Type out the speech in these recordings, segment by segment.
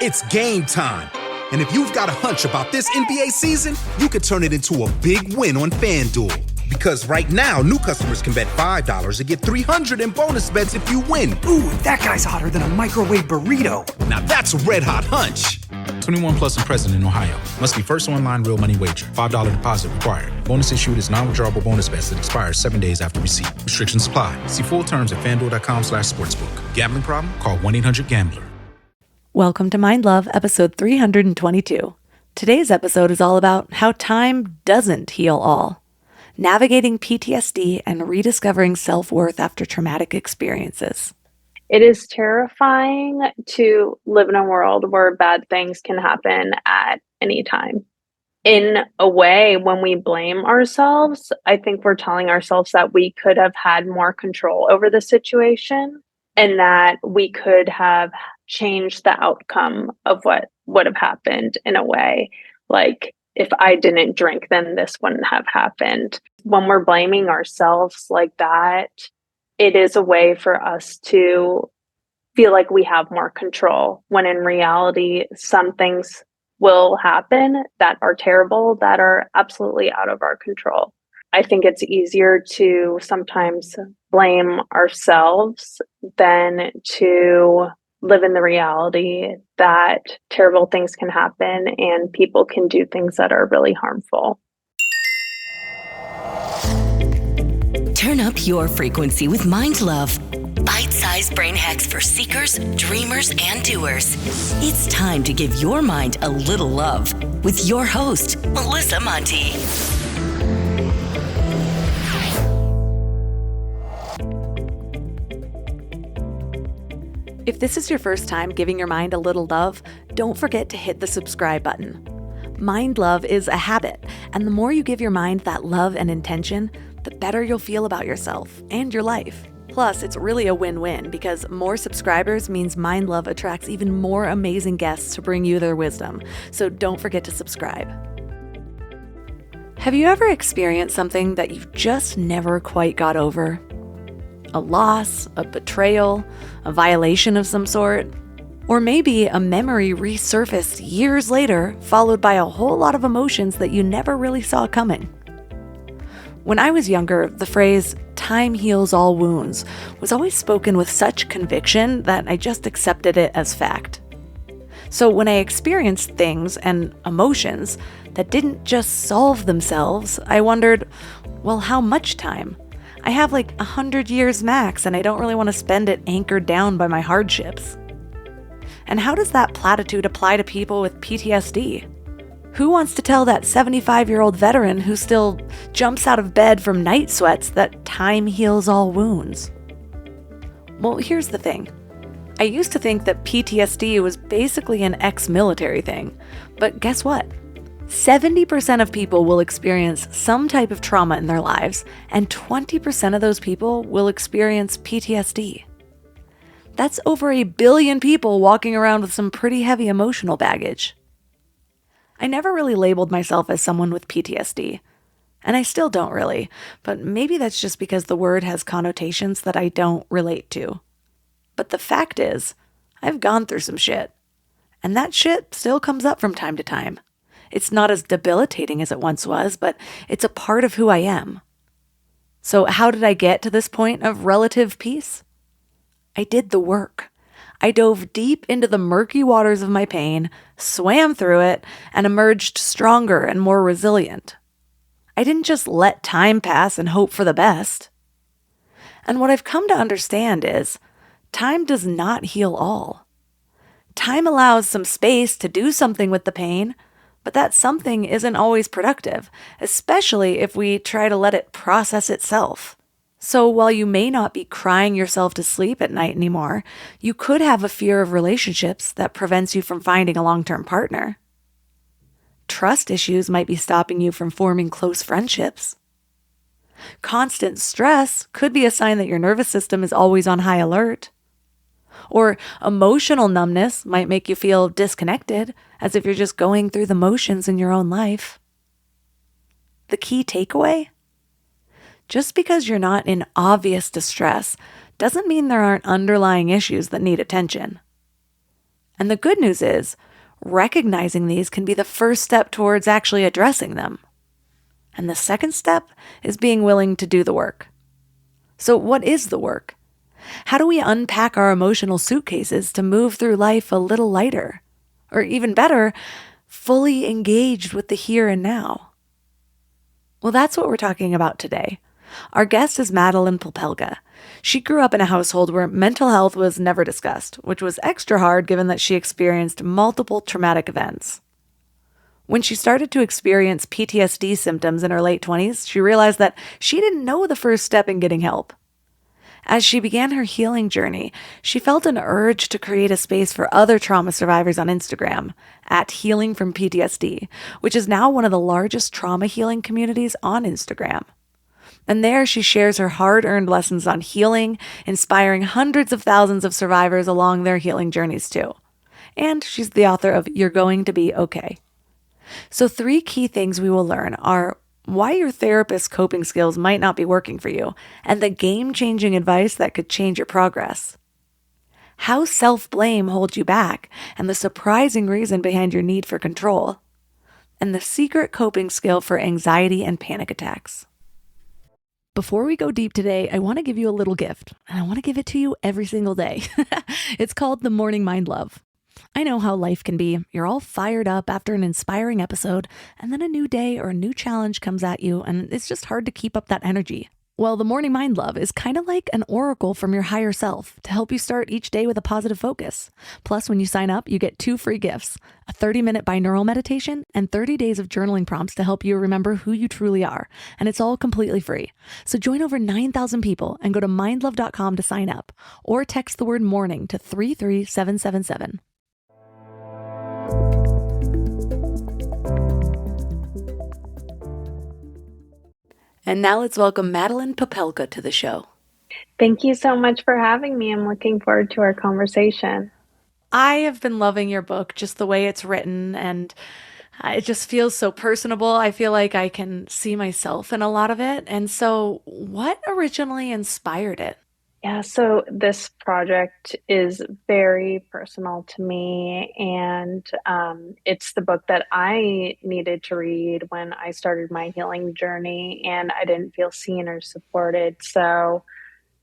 It's game time. And if you've got a hunch about this NBA season, you could turn it into a big win on FanDuel. Because right now, new customers can bet $5 and get $300 in bonus bets if you win. Ooh, that guy's hotter than a microwave burrito. Now that's a red-hot hunch. 21 plus and present in Ohio. Must be first online real money wager. $5 deposit required. Bonus issued is non-withdrawable bonus bets that expires 7 days after receipt. Restrictions apply. See full terms at FanDuel.com/sportsbook. Gambling problem? Call 1-800-GAMBLER. Welcome to Mind Love, episode 322. Today's episode is all about how time doesn't heal all. Navigating PTSD and rediscovering self-worth after traumatic experiences. It is terrifying to live in a world where bad things can happen at any time. In a way, when we blame ourselves, I think we're telling ourselves that we could have had more control over the situation and that we could have changed the outcome of what would have happened in a way. Like, if I didn't drink, then this wouldn't have happened. When we're blaming ourselves like that, it is a way for us to feel like we have more control, when in reality, some things will happen that are terrible, that are absolutely out of our control. I think it's easier to sometimes blame ourselves than to live in the reality that terrible things can happen and people can do things that are really harmful. Turn up your frequency with Mind Love. Bite-sized brain hacks for seekers, dreamers, and doers. It's time to give your mind a little love with your host, Melissa Monti. If this is your first time giving your mind a little love, don't forget to hit the subscribe button. Mind love is a habit, and the more you give your mind that love and intention, the better you'll feel about yourself and your life. Plus, it's really a win-win because more subscribers means Mind Love attracts even more amazing guests to bring you their wisdom. So don't forget to subscribe. Have you ever experienced something that you just never quite got over? A loss, a betrayal, a violation of some sort? Or maybe a memory resurfaced years later, followed by a whole lot of emotions that you never really saw coming. When I was younger, the phrase, "time heals all wounds," was always spoken with such conviction that I just accepted it as fact. So when I experienced things and emotions that didn't just solve themselves, I wondered, well, how much time? I have like 100 years max, and I don't really want to spend it anchored down by my hardships. And how does that platitude apply to people with PTSD? Who wants to tell that 75-year-old veteran who still jumps out of bed from night sweats that time heals all wounds? Well, here's the thing. I used to think that PTSD was basically an ex-military thing, but guess what? 70% of people will experience some type of trauma in their lives, and 20% of those people will experience PTSD. That's over 1 billion people walking around with some pretty heavy emotional baggage. I never really labeled myself as someone with PTSD, and I still don't really, but maybe that's just because the word has connotations that I don't relate to. But the fact is, I've gone through some shit, and that shit still comes up from time to time. It's not as debilitating as it once was, but it's a part of who I am. So how did I get to this point of relative peace? I did the work. I dove deep into the murky waters of my pain, swam through it, and emerged stronger and more resilient. I didn't just let time pass and hope for the best. And what I've come to understand is, time does not heal all. Time allows some space to do something with the pain, but that something isn't always productive, especially if we try to let it process itself. So while you may not be crying yourself to sleep at night anymore, you could have a fear of relationships that prevents you from finding a long-term partner. Trust issues might be stopping you from forming close friendships. Constant stress could be a sign that your nervous system is always on high alert. Or emotional numbness might make you feel disconnected, as if you're just going through the motions in your own life. The key takeaway? Just because you're not in obvious distress doesn't mean there aren't underlying issues that need attention. And the good news is, recognizing these can be the first step towards actually addressing them. And the second step is being willing to do the work. So, what is the work? How do we unpack our emotional suitcases to move through life a little lighter? Or even better, fully engaged with the here and now? Well, that's what we're talking about today. Our guest is Madeline Popelka. She grew up in a household where mental health was never discussed, which was extra hard given that she experienced multiple traumatic events. When she started to experience PTSD symptoms in her late 20s, she realized that she didn't know the first step in getting help. As she began her healing journey, she felt an urge to create a space for other trauma survivors on Instagram at Healing from PTSD, which is now one of the largest trauma healing communities on Instagram. And there she shares her hard-earned lessons on healing, inspiring hundreds of thousands of survivors along their healing journeys too. And she's the author of You're Going to Be Okay. So 3 key things we will learn are why your therapist's coping skills might not be working for you, and the game-changing advice that could change your progress. How self-blame holds you back, and the surprising reason behind your need for control. And the secret coping skill for anxiety and panic attacks. Before we go deep today, I want to give you a little gift, and I want to give it to you every single day. It's called the Morning Mind Love. I know how life can be. You're all fired up after an inspiring episode, and then a new day or a new challenge comes at you, and it's just hard to keep up that energy. Well, the Morning Mind Love is kind of like an oracle from your higher self to help you start each day with a positive focus. Plus, when you sign up, you get 2 free gifts, a 30-minute binaural meditation and 30 days of journaling prompts to help you remember who you truly are. And it's all completely free. So join over 9,000 people and go to mindlove.com to sign up, or text the word morning to 33777. And now let's welcome Madeline Popelka to the show. Thank you so much for having me. I'm looking forward to our conversation. I have been loving your book, just the way it's written, and it just feels so personable. I feel like I can see myself in a lot of it. And so, what originally inspired it? Yeah, so this project is very personal to me, and it's the book that I needed to read when I started my healing journey, and I didn't feel seen or supported. So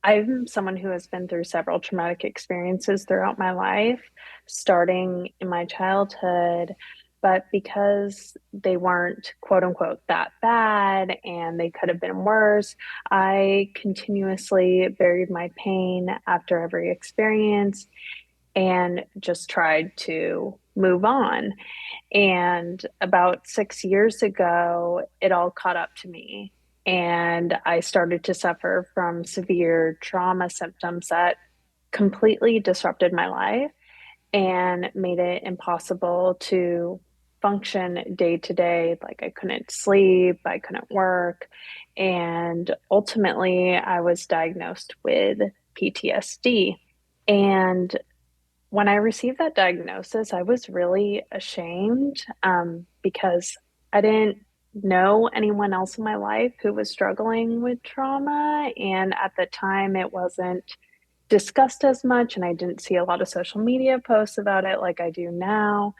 I'm someone who has been through several traumatic experiences throughout my life, starting in my childhood. But because they weren't quote unquote that bad and they could have been worse, I continuously buried my pain after every experience and just tried to move on. And about 6 years ago, it all caught up to me. And I started to suffer from severe trauma symptoms that completely disrupted my life and made it impossible to function day to day. Like I couldn't sleep, I couldn't work. And ultimately, I was diagnosed with PTSD. And when I received that diagnosis, I was really ashamed because I didn't know anyone else in my life who was struggling with trauma. And at the time, it wasn't discussed as much. And I didn't see a lot of social media posts about it like I do now.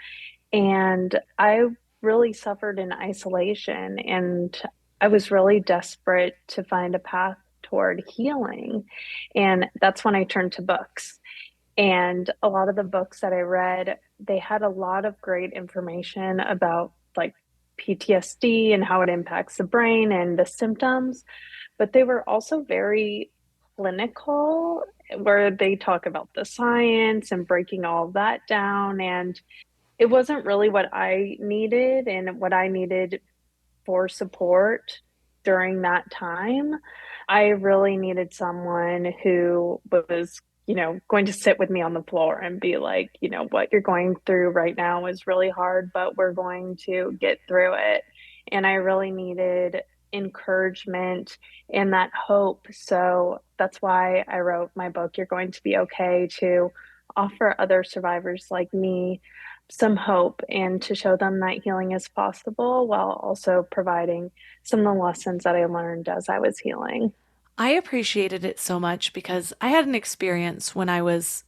And I really suffered in isolation. And I was really desperate to find a path toward healing. And that's when I turned to books. And a lot of the books that I read, they had a lot of great information about like PTSD and how it impacts the brain and the symptoms, but they were also very clinical, where they talk about the science and breaking all of that down. And it wasn't really what I needed and what I needed for support during that time. I really needed someone who was, going to sit with me on the floor and be like, what you're going through right now is really hard, but we're going to get through it. And I really needed encouragement and that hope. So that's why I wrote my book, You're Going to Be Okay, to offer other survivors like me some hope and to show them that healing is possible while also providing some of the lessons that I learned as I was healing. I appreciated it so much because I had an experience when I was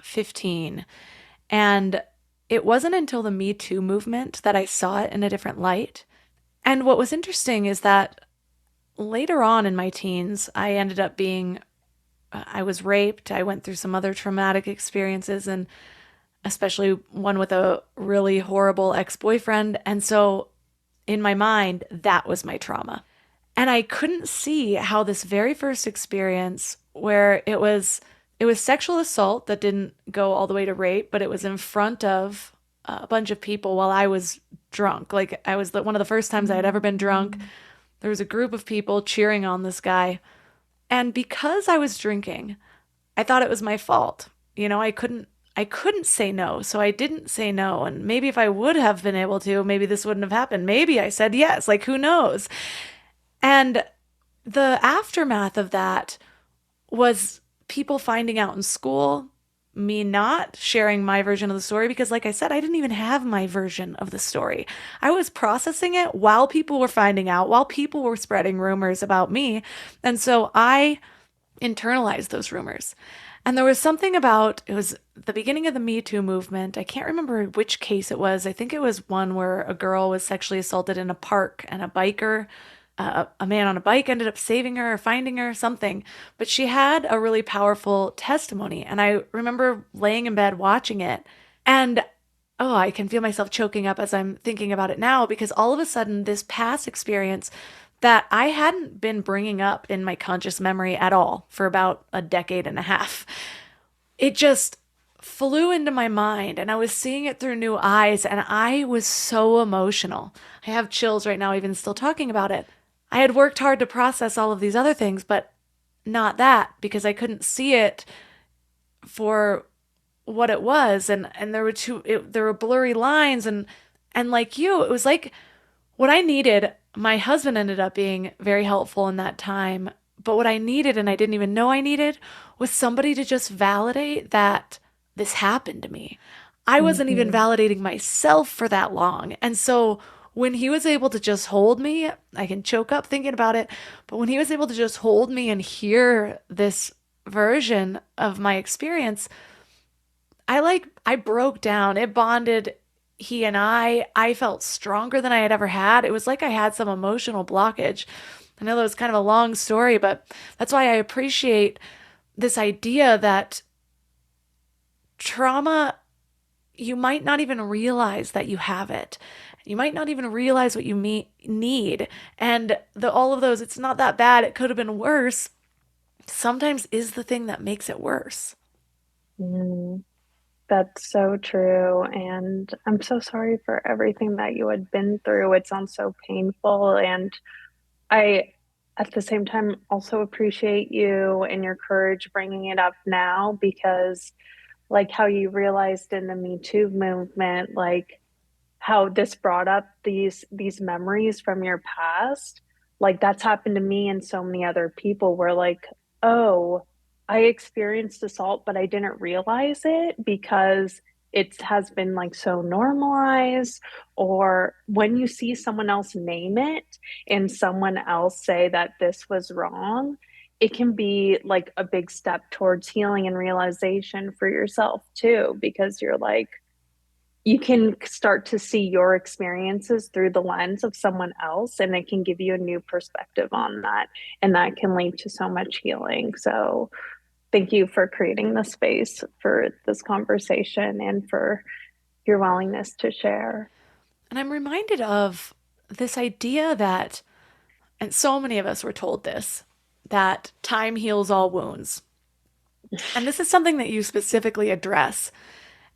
15, And it wasn't until the Me Too movement that I saw it in a different light. And what was interesting is that later on in my teens, I ended up I was raped. I went through some other traumatic experiences, and especially one with a really horrible ex-boyfriend. And so in my mind, that was my trauma. And I couldn't see how this very first experience where it was sexual assault that didn't go all the way to rape, but it was in front of a bunch of people while I was drunk. Like I was one of the first times I had ever been drunk. There was a group of people cheering on this guy. And because I was drinking, I thought it was my fault. I couldn't say no, so I didn't say no. And maybe if I would have been able to, maybe this wouldn't have happened. Maybe I said yes, like who knows? And the aftermath of that was people finding out in school, me not sharing my version of the story, because like I said, I didn't even have my version of the story. I was processing it while people were finding out, while people were spreading rumors about me. And so I internalized those rumors. And there was something about, it was the beginning of the Me Too movement. I can't remember which case it was. I think it was one where a girl was sexually assaulted in a park and a man on a bike ended up saving her or finding her, something. But she had a really powerful testimony. And I remember laying in bed watching it. And oh, I can feel myself choking up as I'm thinking about it now, because all of a sudden this past experience that I hadn't been bringing up in my conscious memory at all for about a decade and a half, it just flew into my mind, and I was seeing it through new eyes, and I was so emotional. I have chills right now even still talking about it. I had worked hard to process all of these other things, but not that, because I couldn't see it for what it was. And there were blurry lines, and like you, it was like what I needed. My husband ended up being very helpful in that time, but what I needed, and I didn't even know I needed, was somebody to just validate that this happened to me. I wasn't even validating myself for that long. And so when he was able to just hold me, I can choke up thinking about it, but when he was able to just hold me and hear this version of my experience, I broke down. It bonded he and I felt stronger than I had ever had. It was like I had some emotional blockage. I know that was kind of a long story, but that's why I appreciate this idea that trauma, you might not even realize that you have it. You might not even realize what you need. And all of those, it's not that bad. It could have been worse. Sometimes is the thing that makes it worse. That's so true. And I'm so sorry for everything that you had been through. It sounds so painful. And I, at the same time, also appreciate you and your courage bringing it up now, because, like, how you realized in the Me Too movement, like, how this brought up these memories from your past. Like, that's happened to me and so many other people, where, like, oh, I experienced assault, but I didn't realize it because it has been like so normalized. Or when you see someone else name it and someone else say that this was wrong, it can be like a big step towards healing and realization for yourself too, because you're like, you can start to see your experiences through the lens of someone else, and it can give you a new perspective on that, and that can lead to so much healing. So thank you for creating the space for this conversation and for your willingness to share. And I'm reminded of this idea that, and so many of us were told this, that time heals all wounds. And this is something that you specifically address.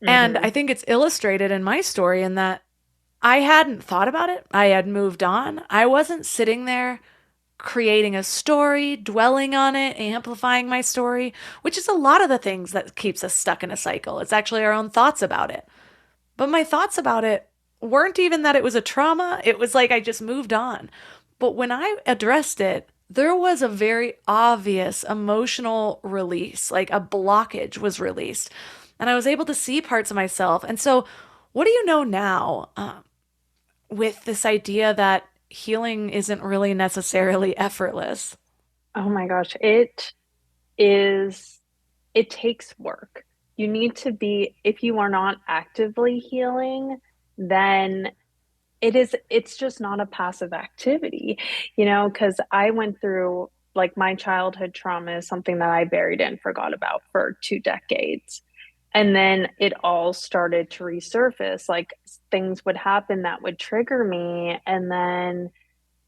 And I think it's illustrated in my story in that I hadn't thought about it. I had moved on. I wasn't sitting there creating a story, dwelling on it, amplifying my story, which is a lot of the things that keeps us stuck in a cycle. It's actually our own thoughts about it. But my thoughts about it weren't even that it was a trauma. It was like I just moved on. But when I addressed it, there was a very obvious emotional release, like a blockage was released. And I was able to see parts of myself. And so what do you know now with this idea that healing isn't really necessarily effortless? Oh my gosh, it takes work. You need to be, if you are not actively healing, then it's just not a passive activity, because I went through, like, my childhood trauma is something that I buried and forgot about for 2 decades. And then it all started to resurface. Like, things would happen that would trigger me. And then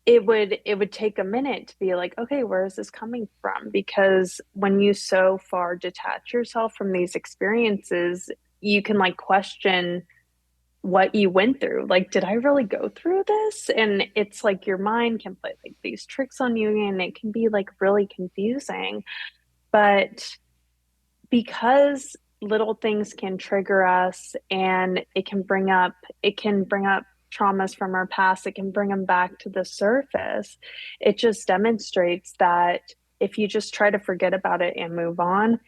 it would take a minute to be like, okay, where is this coming from? Because when you so far detach yourself from these experiences, you can, like, question what you went through. Like, did I really go through this? And it's like your mind can play like these tricks on you, and it can be like really confusing. But because little things can trigger us, and it can bring up traumas from our past, it can bring them back to the surface. It just demonstrates that if you just try to forget about it and move on,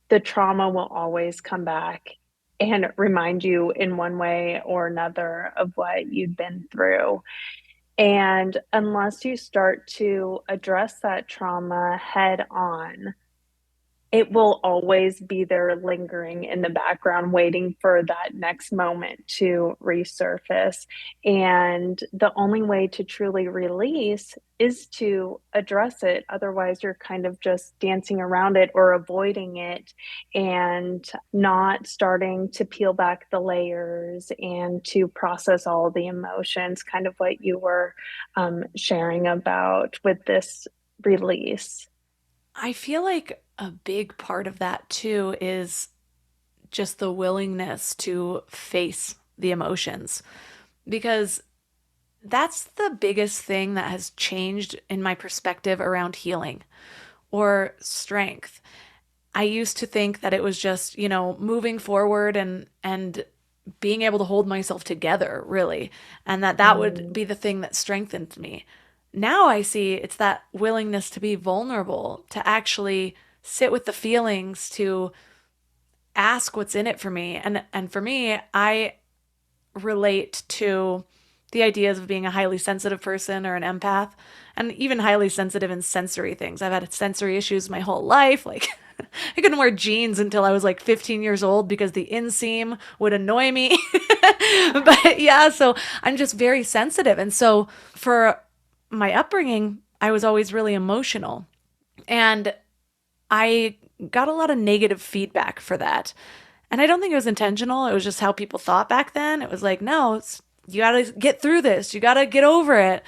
the trauma will always come back and remind you in one way or another of what you've been through. And unless you start to address that trauma head on, it will always be there lingering in the background, waiting for that next moment to resurface. And the only way to truly release is to address it. Otherwise, you're kind of just dancing around it or avoiding it, and not starting to peel back the layers and to process all the emotions, kind of what you were sharing about with this release. I feel like a big part of that too is just the willingness to face the emotions, because that's the biggest thing that has changed in my perspective around healing or strength. I used to think that it was just, moving forward and being able to hold myself together, really, and that would be the thing that strengthened me. Now I see it's that willingness to be vulnerable, to actually sit with the feelings, to ask what's in it for me. And for me, I relate to the ideas of being a highly sensitive person or an empath, and even highly sensitive in sensory things. I've had sensory issues my whole life. Like, I couldn't wear jeans until I was like 15 years old because the inseam would annoy me. But yeah, so I'm just very sensitive. And so for my upbringing, I was always really emotional. And I got a lot of negative feedback for that. And I don't think it was intentional. It was just how people thought back then. It was like, no, you got to get through this. You got to get over it.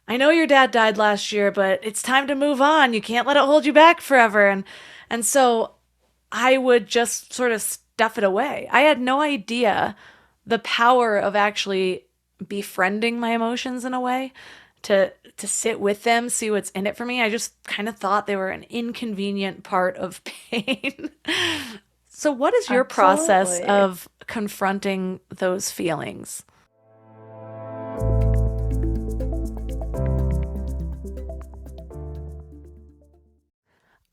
I know your dad died last year, but it's time to move on. You can't let it hold you back forever. And so I would just sort of stuff it away. I had no idea the power of actually befriending my emotions in a way, to sit with them, see what's in it for me. I just kind of thought they were an inconvenient part of pain. So what is your process Absolutely. of confronting those feelings?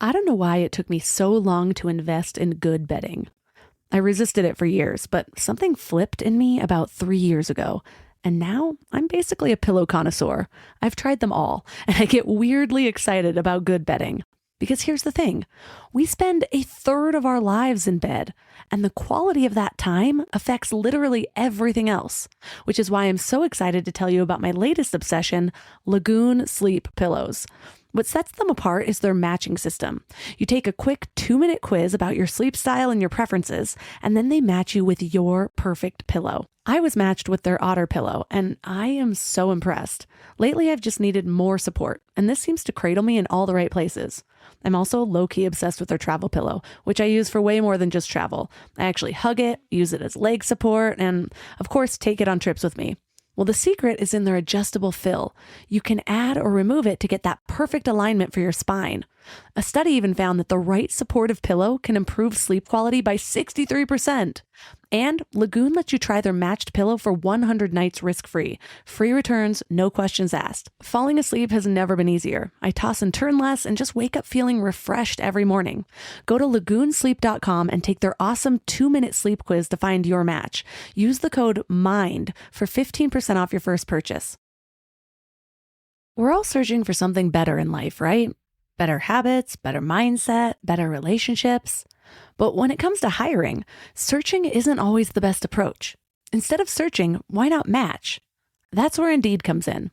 I don't know why it took me so long to invest in good bedding. I resisted it for years, but something flipped in me about 3 years ago. And now I'm basically a pillow connoisseur. I've tried them all, and I get weirdly excited about good bedding. Because here's the thing, we spend a third of our lives in bed, and the quality of that time affects literally everything else, which is why I'm so excited to tell you about my latest obsession, Lagoon Sleep Pillows. What sets them apart is their matching system. You take a quick 2-minute quiz about your sleep style and your preferences, and then they match you with your perfect pillow. I was matched with their Otter pillow, and I am so impressed. Lately, I've just needed more support, and this seems to cradle me in all the right places. I'm also low-key obsessed with their travel pillow, which I use for way more than just travel. I actually hug it, use it as leg support, and of course, take it on trips with me. Well, the secret is in their adjustable fill. You can add or remove it to get that perfect alignment for your spine. A study even found that the right supportive pillow can improve sleep quality by 63%. And Lagoon lets you try their matched pillow for 100 nights risk-free. Free returns, no questions asked. Falling asleep has never been easier. I toss and turn less and just wake up feeling refreshed every morning. Go to lagoonsleep.com and take their awesome 2-minute sleep quiz to find your match. Use the code MIND for 15% off your first purchase. We're all searching for something better in life, right? Better habits, better mindset, better relationships. But when it comes to hiring, searching isn't always the best approach. Instead of searching, why not match? That's where Indeed comes in.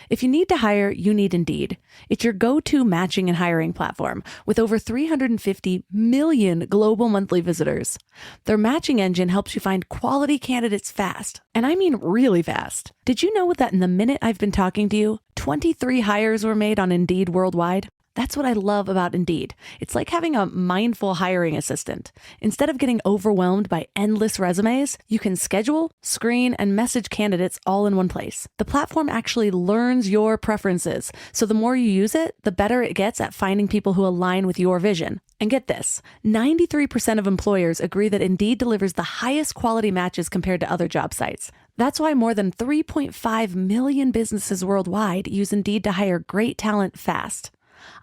If you need to hire, you need Indeed. It's your go-to matching and hiring platform with over 350 million global monthly visitors. Their matching engine helps you find quality candidates fast, and I mean really fast. Did you know that in the minute I've been talking to you, 23 hires were made on Indeed worldwide? That's what I love about Indeed. It's like having a mindful hiring assistant. Instead of getting overwhelmed by endless resumes, you can schedule, screen, and message candidates all in one place. The platform actually learns your preferences, so the more you use it, the better it gets at finding people who align with your vision. And get this, 93% of employers agree that Indeed delivers the highest quality matches compared to other job sites. That's why more than 3.5 million businesses worldwide use Indeed to hire great talent fast.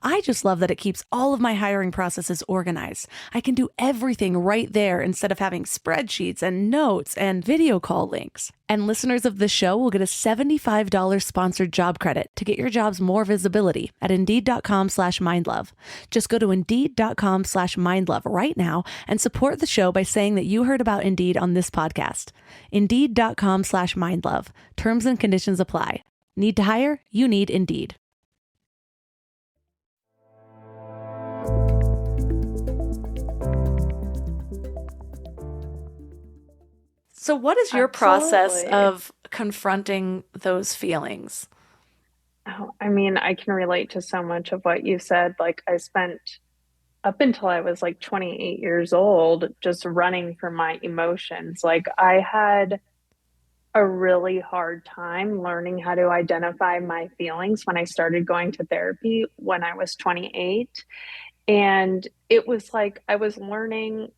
I just love that it keeps all of my hiring processes organized. I can do everything right there instead of having spreadsheets and notes and video call links. And listeners of this show will get a $75 sponsored job credit to get your jobs more visibility at Indeed.com/mindlove. Just go to Indeed.com/mindlove right now and support the show by saying that you heard about Indeed on this podcast. Indeed.com/mindlove. Terms and conditions apply. Need to hire? You need Indeed. So what is your process of confronting those feelings? Oh, I mean, I can relate to so much of what you said. Like, I spent up until I was like 28 years old just running from my emotions. Like, I had a really hard time learning how to identify my feelings when I started going to therapy when I was 28. And it was like I was learning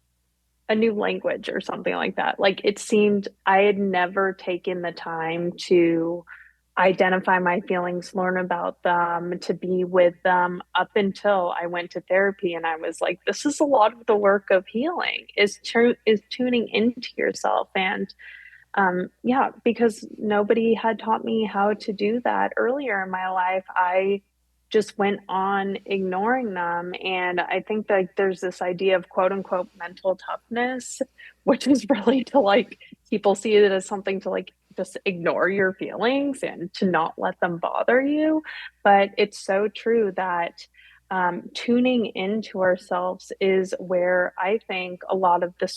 a new language or something like that. Like, it seemed I had never taken the time to identify my feelings, learn about them, to be with them up until I went to therapy. And I was like, this is a lot of the work of healing is tuning into yourself. And yeah, because nobody had taught me how to do that earlier in my life. I just went on ignoring them. And I think that there's this idea of quote unquote mental toughness, which is really to like, people see it as something to like just ignore your feelings and to not let them bother you. But it's so true that tuning into ourselves is where I think a lot of the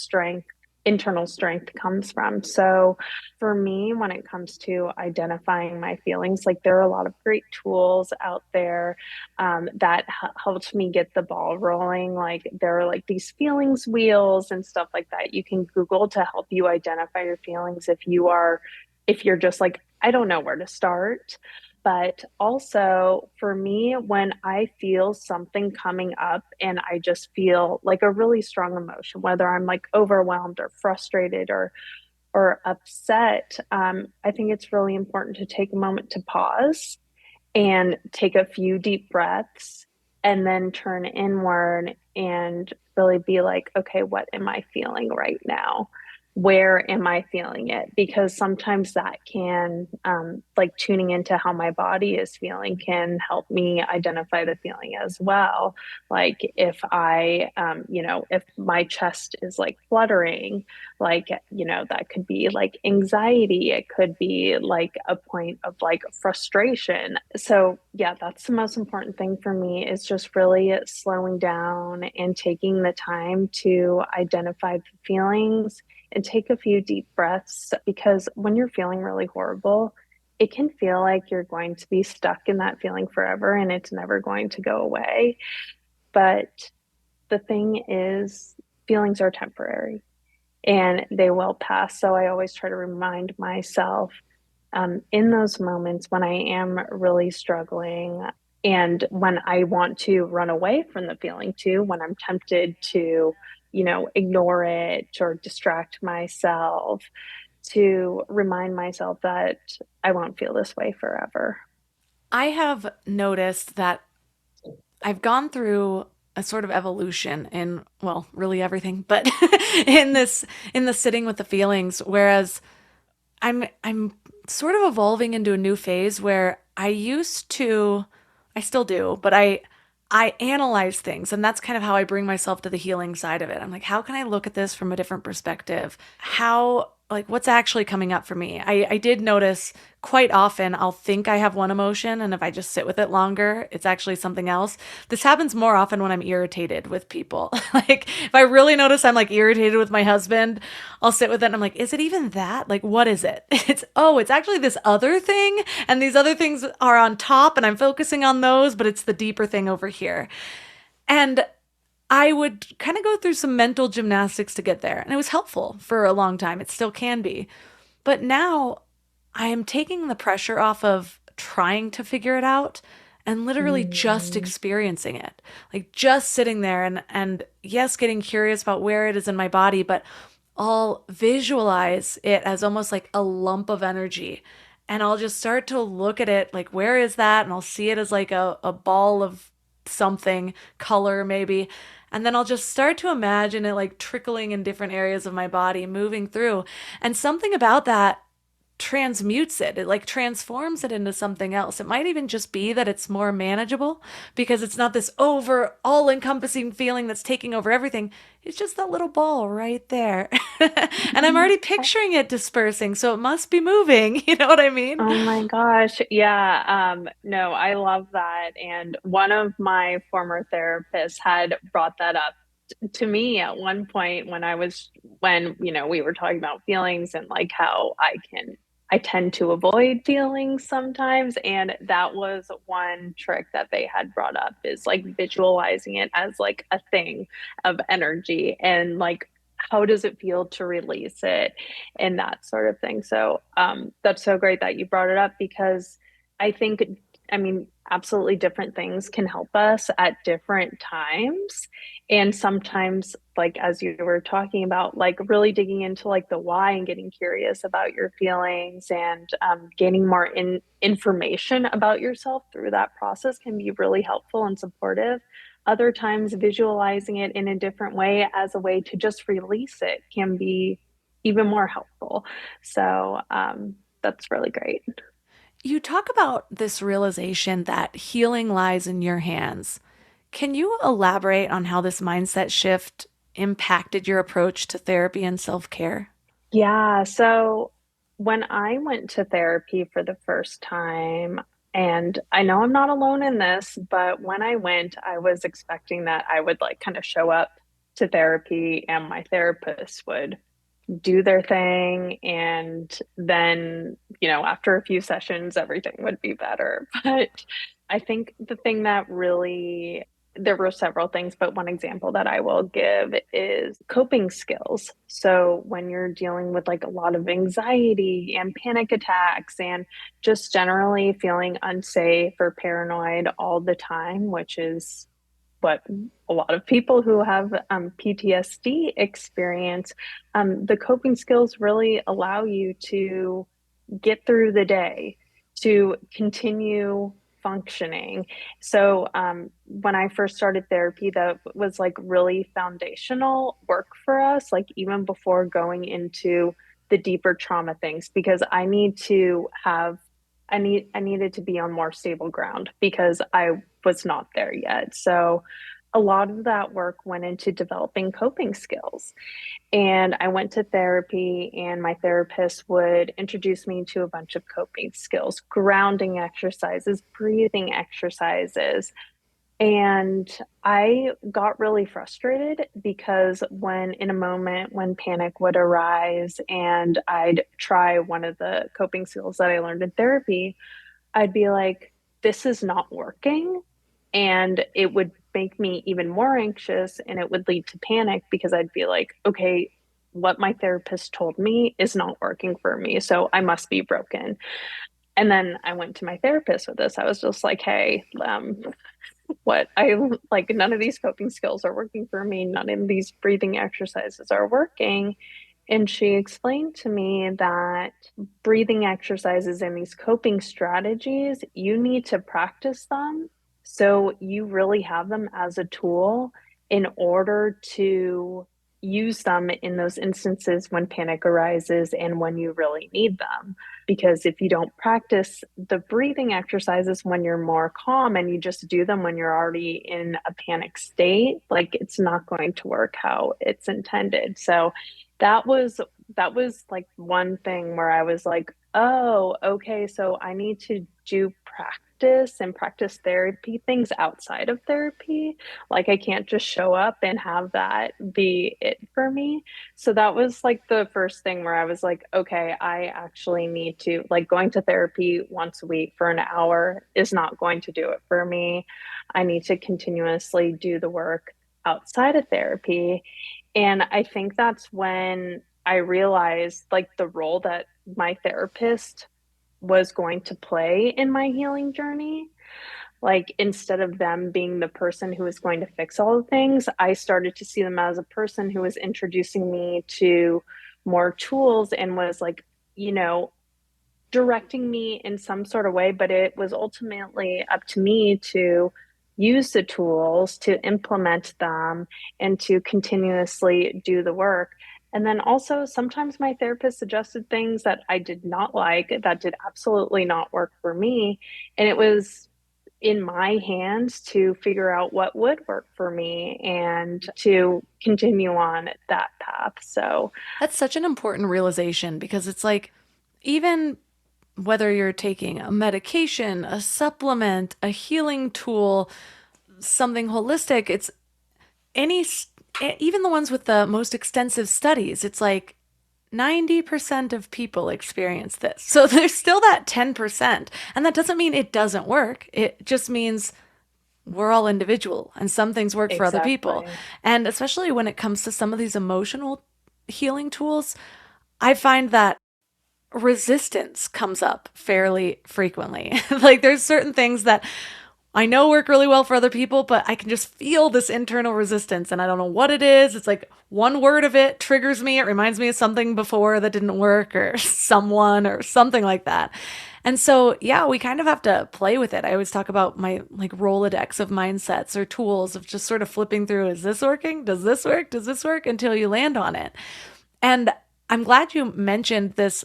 internal strength comes from. So for me, when it comes to identifying my feelings, like there are a lot of great tools out there that helped me get the ball rolling. Like there are like these feelings wheels and stuff like that you can Google to help you identify your feelings if you're just like, I don't know where to start. But also for me, when I feel something coming up and I just feel like a really strong emotion, whether I'm like overwhelmed or frustrated or upset, I think it's really important to take a moment to pause and take a few deep breaths and then turn inward and really be like, okay, what am I feeling right now? Where am I feeling it? Because sometimes that can, like tuning into how my body is feeling can help me identify the feeling as well. Like if if my chest is like fluttering, like, that could be like anxiety. It could be like a point of like frustration. So yeah, that's the most important thing for me is just really slowing down and taking the time to identify the feelings and take a few deep breaths, because when you're feeling really horrible, it can feel like you're going to be stuck in that feeling forever and it's never going to go away. But the thing is, feelings are temporary and they will pass. So I always try to remind myself in those moments when I am really struggling and when I want to run away from the feeling too, when I'm tempted to ignore it or distract myself, to remind myself that I won't feel this way forever. I have noticed that I've gone through a sort of evolution in, well, really everything, but in the sitting with the feelings, whereas I'm sort of evolving into a new phase where I still do, but I I analyze things, and that's kind of how I bring myself to the healing side of it. I'm like, how can I look at this from a different perspective? What's actually coming up for me? I did notice quite often I'll think I have one emotion, and if I just sit with it longer, it's actually something else. This happens more often when I'm irritated with people. Like, if I really notice I'm like irritated with my husband, I'll sit with it and I'm like, is it even that? Like, what is it? It's actually this other thing, and these other things are on top, and I'm focusing on those, but it's the deeper thing over here. And I would kind of go through some mental gymnastics to get there. And it was helpful for a long time. It still can be. But now I am taking the pressure off of trying to figure it out and literally just experiencing it. Like just sitting there and yes, getting curious about where it is in my body, but I'll visualize it as almost like a lump of energy. And I'll just start to look at it like, where is that? And I'll see it as like a ball of something, color maybe. And then I'll just start to imagine it like trickling in different areas of my body, moving through. And something about that transmutes it. It like transforms it into something else. It might even just be that it's more manageable because it's not this over all encompassing feeling that's taking over everything. It's just that little ball right there. And I'm already picturing it dispersing, so it must be moving. You know what I mean? Oh my gosh. Yeah. No, I love that. And one of my former therapists had brought that up to me at one point when we were talking about feelings and like how I tend to avoid feelings sometimes. And that was one trick that they had brought up is like visualizing it as like a thing of energy and like how does it feel to release it and that sort of thing. So that's so great that you brought it up because I think, I mean, absolutely different things can help us at different times. And sometimes, like, as you were talking about, like really digging into like the why and getting curious about your feelings and gaining more information about yourself through that process can be really helpful and supportive. Other times, visualizing it in a different way as a way to just release it can be even more helpful. So that's really great. You talk about this realization that healing lies in your hands. Can you elaborate on how this mindset shift impacted your approach to therapy and self care? Yeah. So when I went to therapy for the first time, and I know I'm not alone in this, but when I went, I was expecting that I would like kind of show up to therapy and my therapist would do their thing. And then, after a few sessions, everything would be better. But I think the thing that really, there were several things, but one example that I will give is coping skills. So when you're dealing with like a lot of anxiety and panic attacks and just generally feeling unsafe or paranoid all the time, which is what a lot of people who have PTSD experience, the coping skills really allow you to get through the day, to continue functioning. So when I first started therapy, that was like really foundational work for us, like even before going into the deeper trauma things, because I needed to be on more stable ground because I was not there yet. So a lot of that work went into developing coping skills. And I went to therapy, and my therapist would introduce me to a bunch of coping skills, grounding exercises, breathing exercises. And I got really frustrated because in a moment when panic would arise and I'd try one of the coping skills that I learned in therapy, I'd be like, this is not working. And it would make me even more anxious and it would lead to panic because I'd be like, okay, what my therapist told me is not working for me. So I must be broken. And then I went to my therapist with this. I was just like, hey, what I like, none of these coping skills are working for me. None of these breathing exercises are working. And she explained to me that breathing exercises and these coping strategies, you need to practice them. So you really have them as a tool in order to use them in those instances when panic arises and when you really need them. Because if you don't practice the breathing exercises when you're more calm and you just do them when you're already in a panic state, like it's not going to work how it's intended. So that was like one thing where I was like, oh, okay, so I need to do practice therapy things outside of therapy. Like I can't just show up and have that be it for me. So that was like the first thing where I was like, okay, I actually need to, like, going to therapy once a week for an hour is not going to do it for me. I need to continuously do the work outside of therapy. And I think that's when I realized like the role that my therapist was going to play in my healing journey. Like instead of them being the person who was going to fix all the things, I started to see them as a person who was introducing me to more tools and was like, you know, directing me in some sort of way, but it was ultimately up to me to use the tools, to implement them, and to continuously do the work. And then also, sometimes my therapist suggested things that I did not like, that did absolutely not work for me. And it was in my hands to figure out what would work for me and to continue on that path. So That's such an important realization because it's like, even whether you're taking a medication, a supplement, a healing tool, something holistic, it's even the ones with the most extensive studies, it's like 90% of people experience this. So there's still that 10%. And that doesn't mean it doesn't work. It just means we're all individual and some things work for other people. exactly. And especially when it comes to some of these emotional healing tools, I find that resistance comes up fairly frequently. Like there's certain things that I know work really well for other people, but I can just feel this internal resistance and I don't know what it is. It's like one word of it triggers me. It reminds me of something before that didn't work or someone or something like that. And so, yeah, we kind of have to play with it. I always talk about my like Rolodex of mindsets or tools of just sort of flipping through, is this working? Does this work? Does this work? Until you land on it. And I'm glad you mentioned this,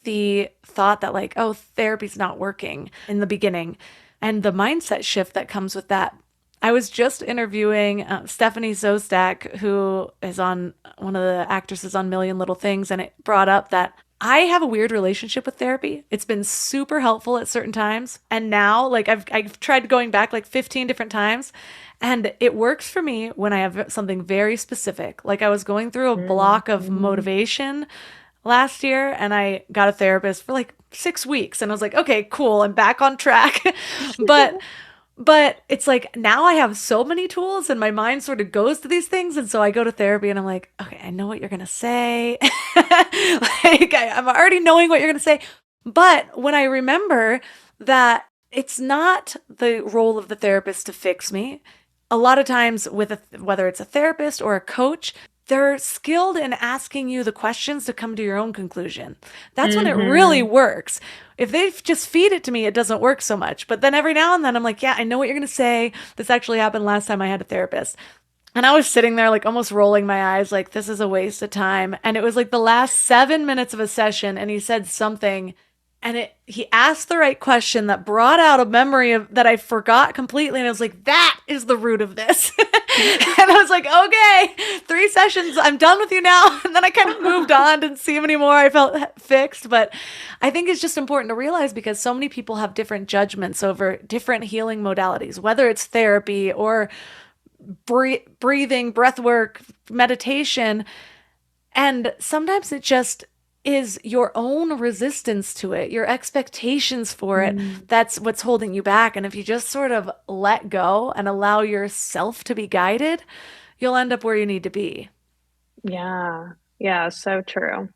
the thought that like, oh, therapy's not working in the beginning and the mindset shift that comes with that. I was just interviewing Stephanie Zostak, who is on one of the actresses on Million Little Things, and it brought up that I have a weird relationship with therapy. It's been super helpful at certain times. And now, like I've tried going back like 15 different times, and it works for me when I have something very specific. Like I was going through a block of motivation last year and I got a therapist for like 6 weeks and I was like, okay, cool, I'm back on track. But it's like now I have so many tools and my mind sort of goes to these things. And so I go to therapy and I'm like, okay, I know what you're going to say. Like I'm already knowing what you're going to say. But when I remember that it's not the role of the therapist to fix me, a lot of times whether it's a therapist or a coach, they're skilled in asking you the questions to come to your own conclusion. That's when it really works. If they just feed it to me, it doesn't work so much. But then every now and then I'm like, yeah, I know what you're going to say. This actually happened last time I had a therapist. And I was sitting there like almost rolling my eyes like, this is a waste of time. And it was like the last 7 minutes of a session and he said something and he asked the right question that brought out a memory of that I forgot completely. And I was like, that is the root of this. And I was like, okay, 3 sessions, I'm done with you now. And then I kind of moved on, didn't see him anymore. I felt fixed. But I think it's just important to realize because so many people have different judgments over different healing modalities, whether it's therapy or breathing, breath work, meditation. And sometimes it just is your own resistance to it, your expectations for it. That's what's holding you back. And if you just sort of let go and allow yourself to be guided, you'll end up where you need to be. Yeah. Yeah. So true.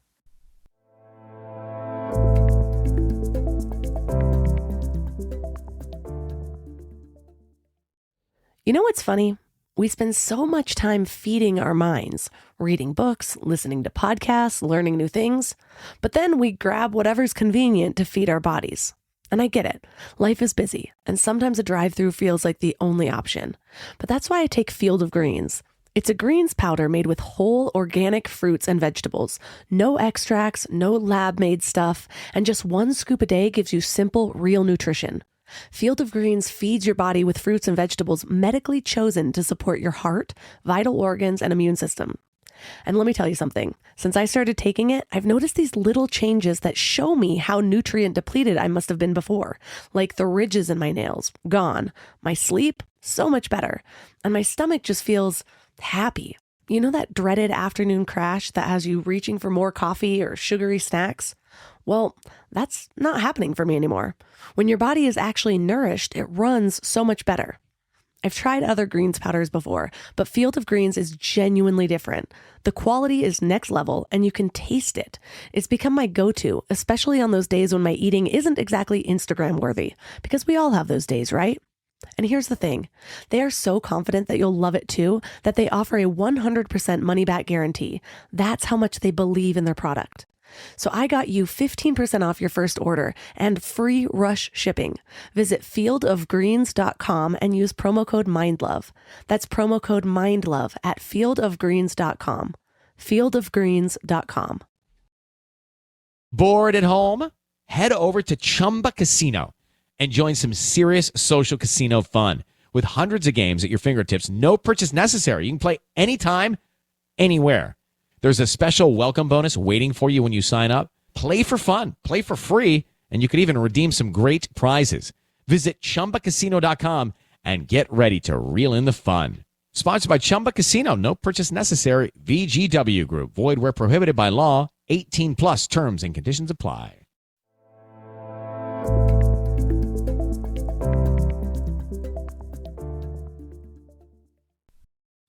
You know what's funny? We spend so much time feeding our minds, reading books, listening to podcasts, learning new things, but then we grab whatever's convenient to feed our bodies. And I get it. Life is busy, and sometimes a drive-through feels like the only option. But that's why I take Field of Greens. It's a greens powder made with whole organic fruits and vegetables. No extracts, no lab-made stuff, and just 1 scoop a day gives you simple, real nutrition. Field of Greens feeds your body with fruits and vegetables medically chosen to support your heart, vital organs, and immune system. And let me tell you something. Since I started taking it, I've noticed these little changes that show me how nutrient depleted I must have been before. Like the ridges in my nails, gone. My sleep, so much better. And my stomach just feels happy. You know that dreaded afternoon crash that has you reaching for more coffee or sugary snacks? Well, that's not happening for me anymore. When your body is actually nourished, it runs so much better. I've tried other greens powders before, but Field of Greens is genuinely different. The quality is next level and you can taste it. It's become my go-to, especially on those days when my eating isn't exactly Instagram worthy, because we all have those days, right? And here's the thing. They are so confident that you'll love it too, that they offer a 100% money-back guarantee. That's how much they believe in their product. So I got you 15% off your first order and free rush shipping. Visit fieldofgreens.com and use promo code MINDLOVE. That's promo code MINDLOVE at fieldofgreens.com. Fieldofgreens.com. Bored at home? Head over to Chumba Casino and join some serious social casino fun. With hundreds of games at your fingertips, no purchase necessary. You can play anytime, anywhere. There's a special welcome bonus waiting for you when you sign up. Play for fun, play for free, and you could even redeem some great prizes. Visit ChumbaCasino.com and get ready to reel in the fun. Sponsored by Chumba Casino. No purchase necessary. VGW Group. Void where prohibited by law. 18 plus terms and conditions apply.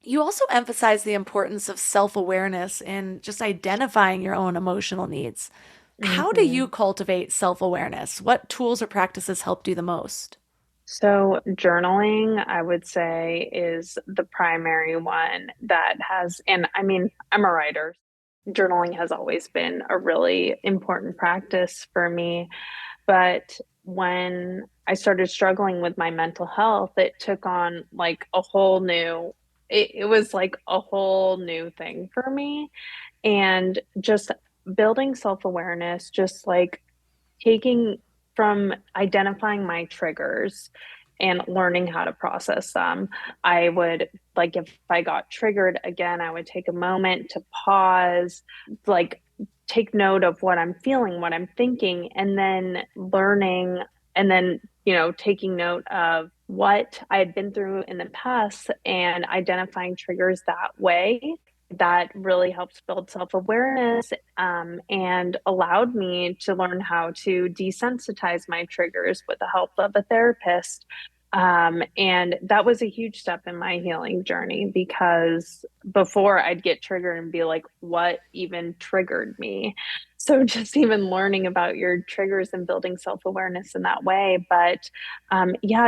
You also emphasize the importance of self-awareness in just identifying your own emotional needs. How do you cultivate self-awareness? What tools or practices helped you the most? So, journaling, I would say, is the primary one that has, and I mean, I'm a writer. Journaling has always been a really important practice for me. But when I started struggling with my mental health, it took on like a whole new, it was like a whole new thing for me. And just building self awareness, just like taking from identifying my triggers and learning how to process them. I would, like, if I got triggered again, I would take a moment to pause, like, take note of what I'm feeling, what I'm thinking, and then learning, and then, taking note of what I had been through in the past and identifying triggers that way. That really helps build self-awareness, and allowed me to learn how to desensitize my triggers with the help of a therapist. And that was a huge step in my healing journey, because before I'd get triggered and be like, what even triggered me? So just even learning about your triggers and building self-awareness in that way. But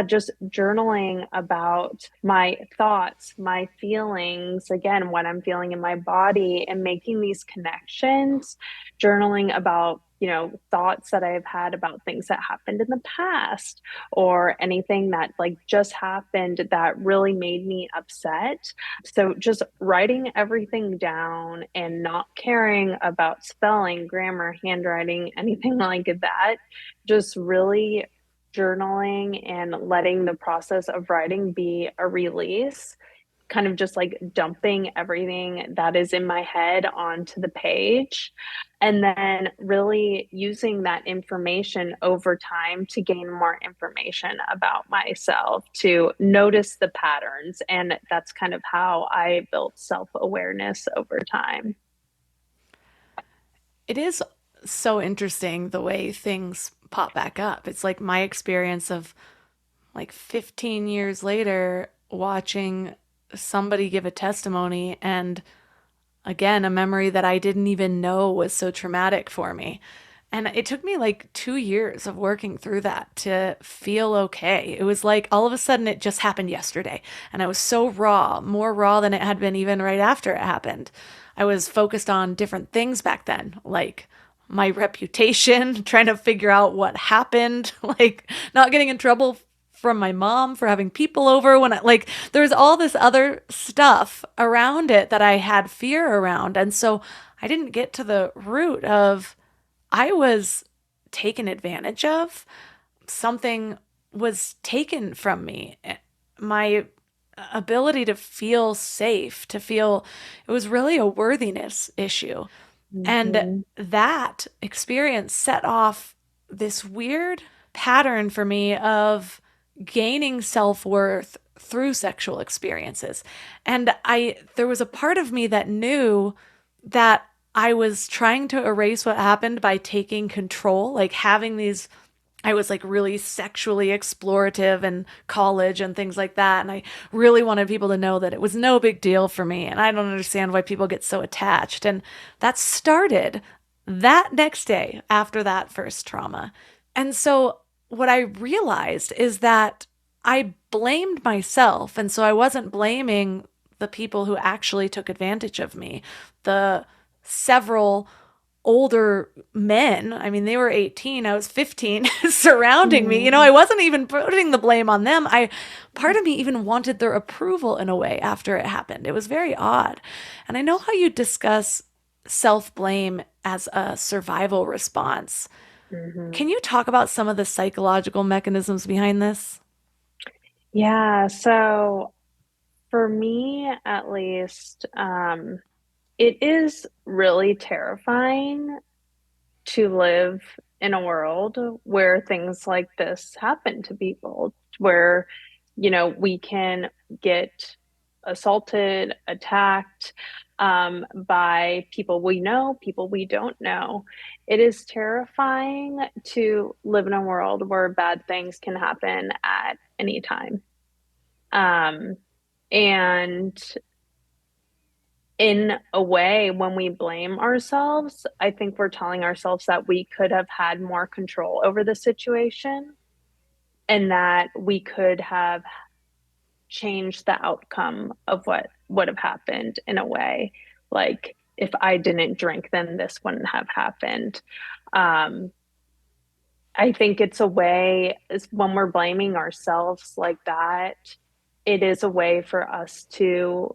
just journaling about my thoughts, my feelings, again, what I'm feeling in my body, and making these connections, journaling about thoughts that I've had about things that happened in the past, or anything that like just happened that really made me upset. So just writing everything down and not caring about spelling, grammar, handwriting, anything like that. Just really journaling and letting the process of writing be a release, kind of just like dumping everything that is in my head onto the page, and then really using that information over time to gain more information about myself, to notice the patterns. And that's kind of how I built self-awareness over time. It is so interesting the way things pop back up. It's like my experience of like 15 years later watching somebody give a testimony, and again, a memory that I didn't even know was so traumatic for me. And it took me like 2 years of working through that to feel okay. It was like all of a sudden it just happened yesterday. And I was so raw, more raw than it had been even right after it happened. I was focused on different things back then, like my reputation, trying to figure out what happened, like not getting in trouble from my mom for having people over when there's all this other stuff around it that I had fear around. And so I didn't get to the root of I was taken advantage of. Something was taken from me. My ability to feel safe, to feel it was really a worthiness issue. And that experience set off this weird pattern for me of gaining self-worth through sexual experiences. And there was a part of me that knew that I was trying to erase what happened by taking control, like having these I was like really sexually explorative in college and things like that. And I really wanted people to know that it was no big deal for me. And I don't understand why people get so attached. And that started that next day after that first trauma. And so what I realized is that I blamed myself. And so I wasn't blaming the people who actually took advantage of me. The several older men, I mean, they were 18, I was 15, surrounding me. You know, I wasn't even putting the blame on them. Part of me even wanted their approval in a way after it happened. It was very odd. And I know how you discuss self-blame as a survival response. Can you talk about some of the psychological mechanisms behind this? Yeah, so for me, at least, it is really terrifying to live in a world where things like this happen to people, where, we can get assaulted, attacked, by people we know, people we don't know. It is terrifying to live in a world where bad things can happen at any time. And in a way, when we blame ourselves, I think we're telling ourselves that we could have had more control over the situation and that we could have changed the outcome of what would have happened in a way. Like, if I didn't drink, then this wouldn't have happened. I think it's a way, when we're blaming ourselves like that, it is a way for us to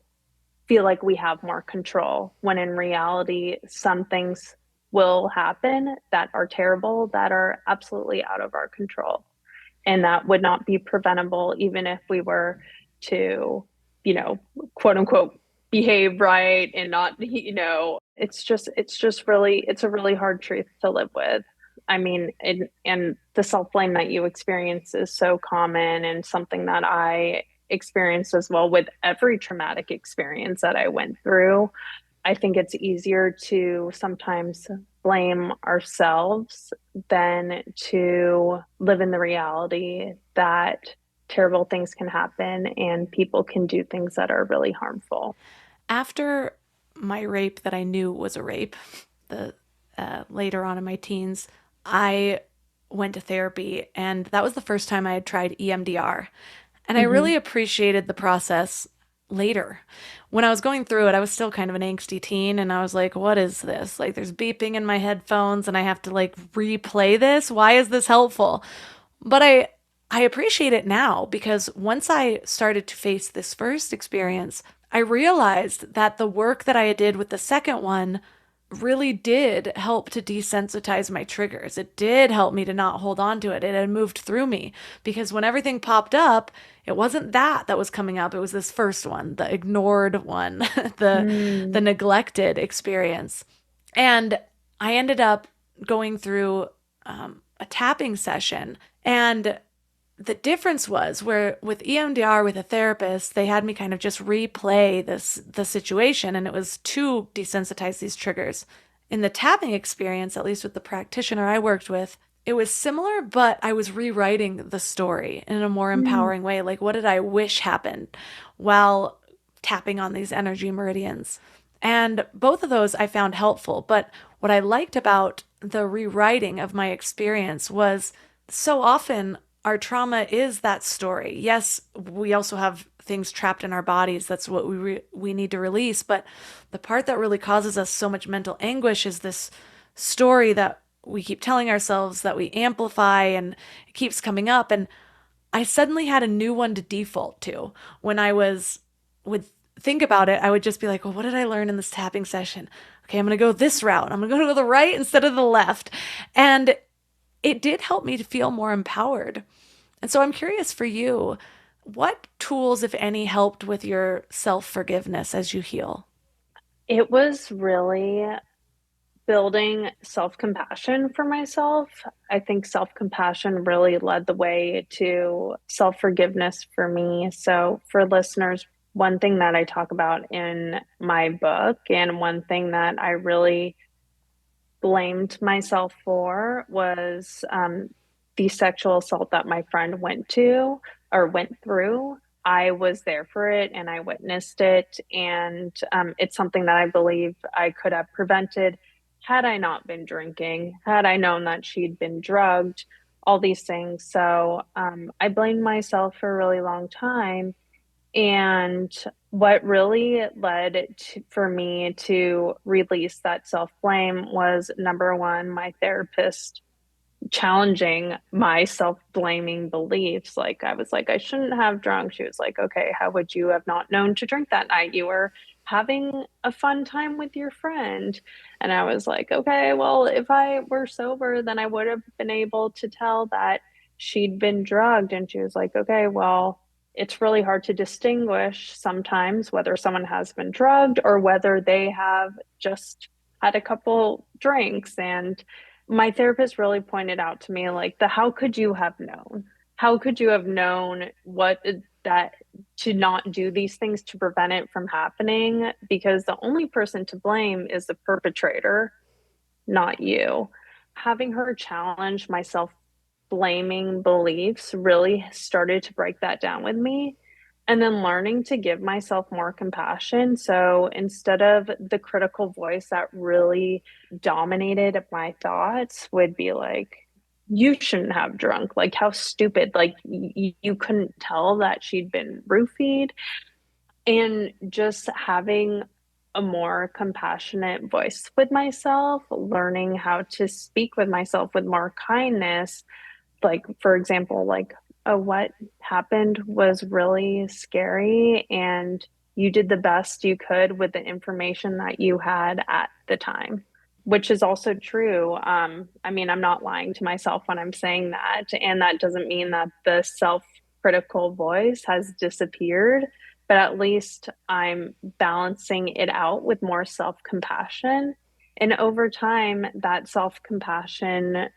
feel like we have more control, when in reality, some things will happen that are terrible, that are absolutely out of our control. And that would not be preventable, even if we were to, quote unquote, behave right and not, it's a really hard truth to live with. I mean, and the self-blame that you experience is so common, and something that I experienced as well with every traumatic experience that I went through. I think it's easier to sometimes blame ourselves than to live in the reality that terrible things can happen and people can do things that are really harmful. After my rape that I knew was a rape, later on in my teens, I went to therapy, and that was the first time I had tried EMDR. And I really appreciated the process later. When I was going through it, I was still kind of an angsty teen, and I was like, what is this? Like, there's beeping in my headphones and I have to replay this. Why is this helpful? But I appreciate it now, because once I started to face this first experience, I realized that the work that I did with the second one really did help to desensitize my triggers. It did help me to not hold on to it. It had moved through me, because when everything popped up, it wasn't that was coming up. It was this first one, the ignored one, the neglected experience. And I ended up going through a tapping session, and the difference was where with EMDR, with a therapist, they had me kind of just replay the situation, and it was to desensitize these triggers. In the tapping experience, at least with the practitioner I worked with, it was similar, but I was rewriting the story in a more empowering way. Like, what did I wish happened while tapping on these energy meridians? And both of those I found helpful. But what I liked about the rewriting of my experience was, so often our trauma is that story. Yes, we also have things trapped in our bodies. That's what we need to release. But the part that really causes us so much mental anguish is this story that we keep telling ourselves, that we amplify, and it keeps coming up. And I suddenly had a new one to default to. When I would think about it, I would just be like, well, what did I learn in this tapping session? Okay, I'm going to go this route. I'm going to go to the right instead of the left. And it did help me to feel more empowered. And so I'm curious for you, what tools, if any, helped with your self-forgiveness as you heal? It was really building self-compassion for myself. I think self-compassion really led the way to self-forgiveness for me. So, for listeners, one thing that I talk about in my book, and one thing that I really blamed myself for, was the sexual assault that my friend went through. I was there for it and I witnessed it. And it's something that I believe I could have prevented had I not been drinking, had I known that she'd been drugged, all these things. So I blamed myself for a really long time. And what really for me to release that self blame was, number one, my therapist challenging my self blaming beliefs. Like, I was like, I shouldn't have drunk. She was like, okay, how would you have not known to drink that night? You were having a fun time with your friend. And I was like, okay, well, if I were sober, then I would have been able to tell that she'd been drugged. And she was like, okay, well, it's really hard to distinguish sometimes whether someone has been drugged or whether they have just had a couple drinks. And my therapist really pointed out to me, like, the how could you have known? How could you have known that to not do these things to prevent it from happening? Because the only person to blame is the perpetrator, not you. Having her challenge my self blaming beliefs really started to break that down with me. And then learning to give myself more compassion. So instead of the critical voice that really dominated my thoughts, would be like, you shouldn't have drunk. Like, how stupid. Like, you couldn't tell that she'd been roofied. And just having a more compassionate voice with myself, learning how to speak with myself with more kindness. Like, for example, like, oh, what happened was really scary, and you did the best you could with the information that you had at the time, which is also true. I mean, I'm not lying to myself when I'm saying that. And that doesn't mean that the self-critical voice has disappeared, but at least I'm balancing it out with more self-compassion. And over time, that self-compassion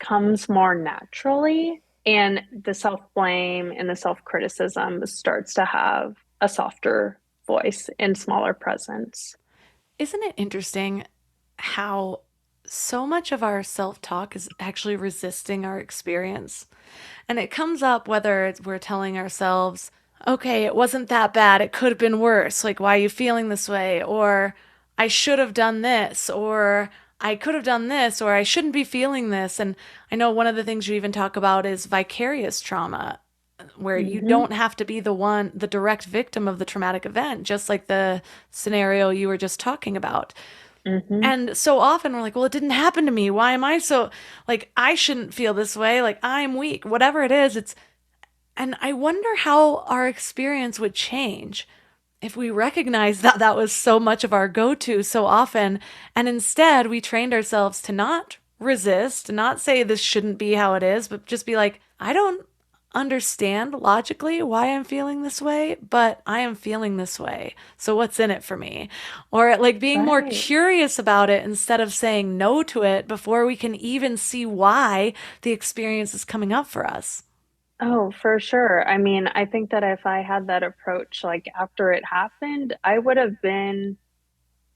comes more naturally, and the self blame and the self criticism starts to have a softer voice and smaller presence. Isn't it interesting how so much of our self talk is actually resisting our experience? And it comes up whether we're telling ourselves, okay, it wasn't that bad. It could have been worse. Like, why are you feeling this way? Or I should have done this. Or I could have done this. Or I shouldn't be feeling this. And I know one of the things you even talk about is vicarious trauma, where you Mm-hmm. don't have to be the direct victim of the traumatic event, just like the scenario you were just talking about. Mm-hmm. And so often we're like, well, it didn't happen to me. Why am I so, like, I shouldn't feel this way. Like, I'm weak. Whatever it is, and I wonder how our experience would change if we recognized that that was so much of our go-to so often, and instead we trained ourselves to not resist, not say this shouldn't be how it is, but just be like, I don't understand logically why I'm feeling this way, but I am feeling this way. So what's in it for me? Or like being more Right. curious about it instead of saying no to it before we can even see why the experience is coming up for us. Oh, for sure. I mean, I think that if I had that approach, like, after it happened, I would have been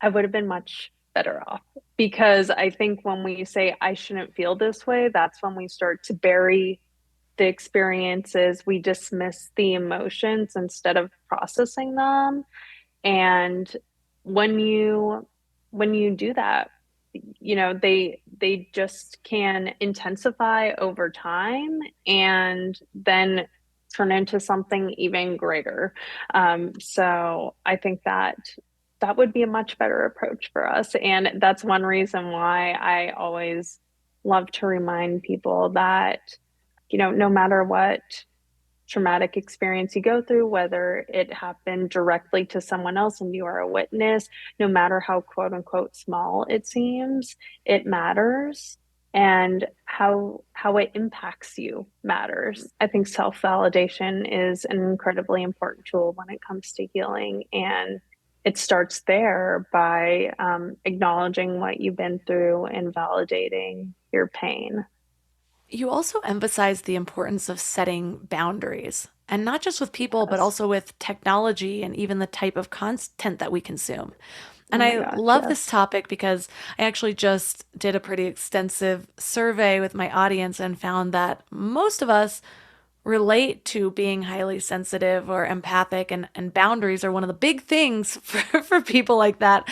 much better off, because I think when we say I shouldn't feel this way, that's when we start to bury the experiences. We dismiss the emotions instead of processing them. And when you do that, they just can intensify over time and then turn into something even greater. So I think that that would be a much better approach for us. And that's one reason why I always love to remind people that, no matter what traumatic experience you go through, whether it happened directly to someone else and you are a witness, no matter how quote unquote small it seems, it matters. And how it impacts you matters. I think self-validation is an incredibly important tool when it comes to healing, and it starts there by acknowledging what you've been through and validating your pain. You also emphasize the importance of setting boundaries, and not just with people, but Yes. also with technology and even the type of content that we consume. Oh And my I gosh, love this yes. topic because I actually just did a pretty extensive survey with my audience and found that most of us relate to being highly sensitive or empathic, and boundaries are one of the big things for people like that.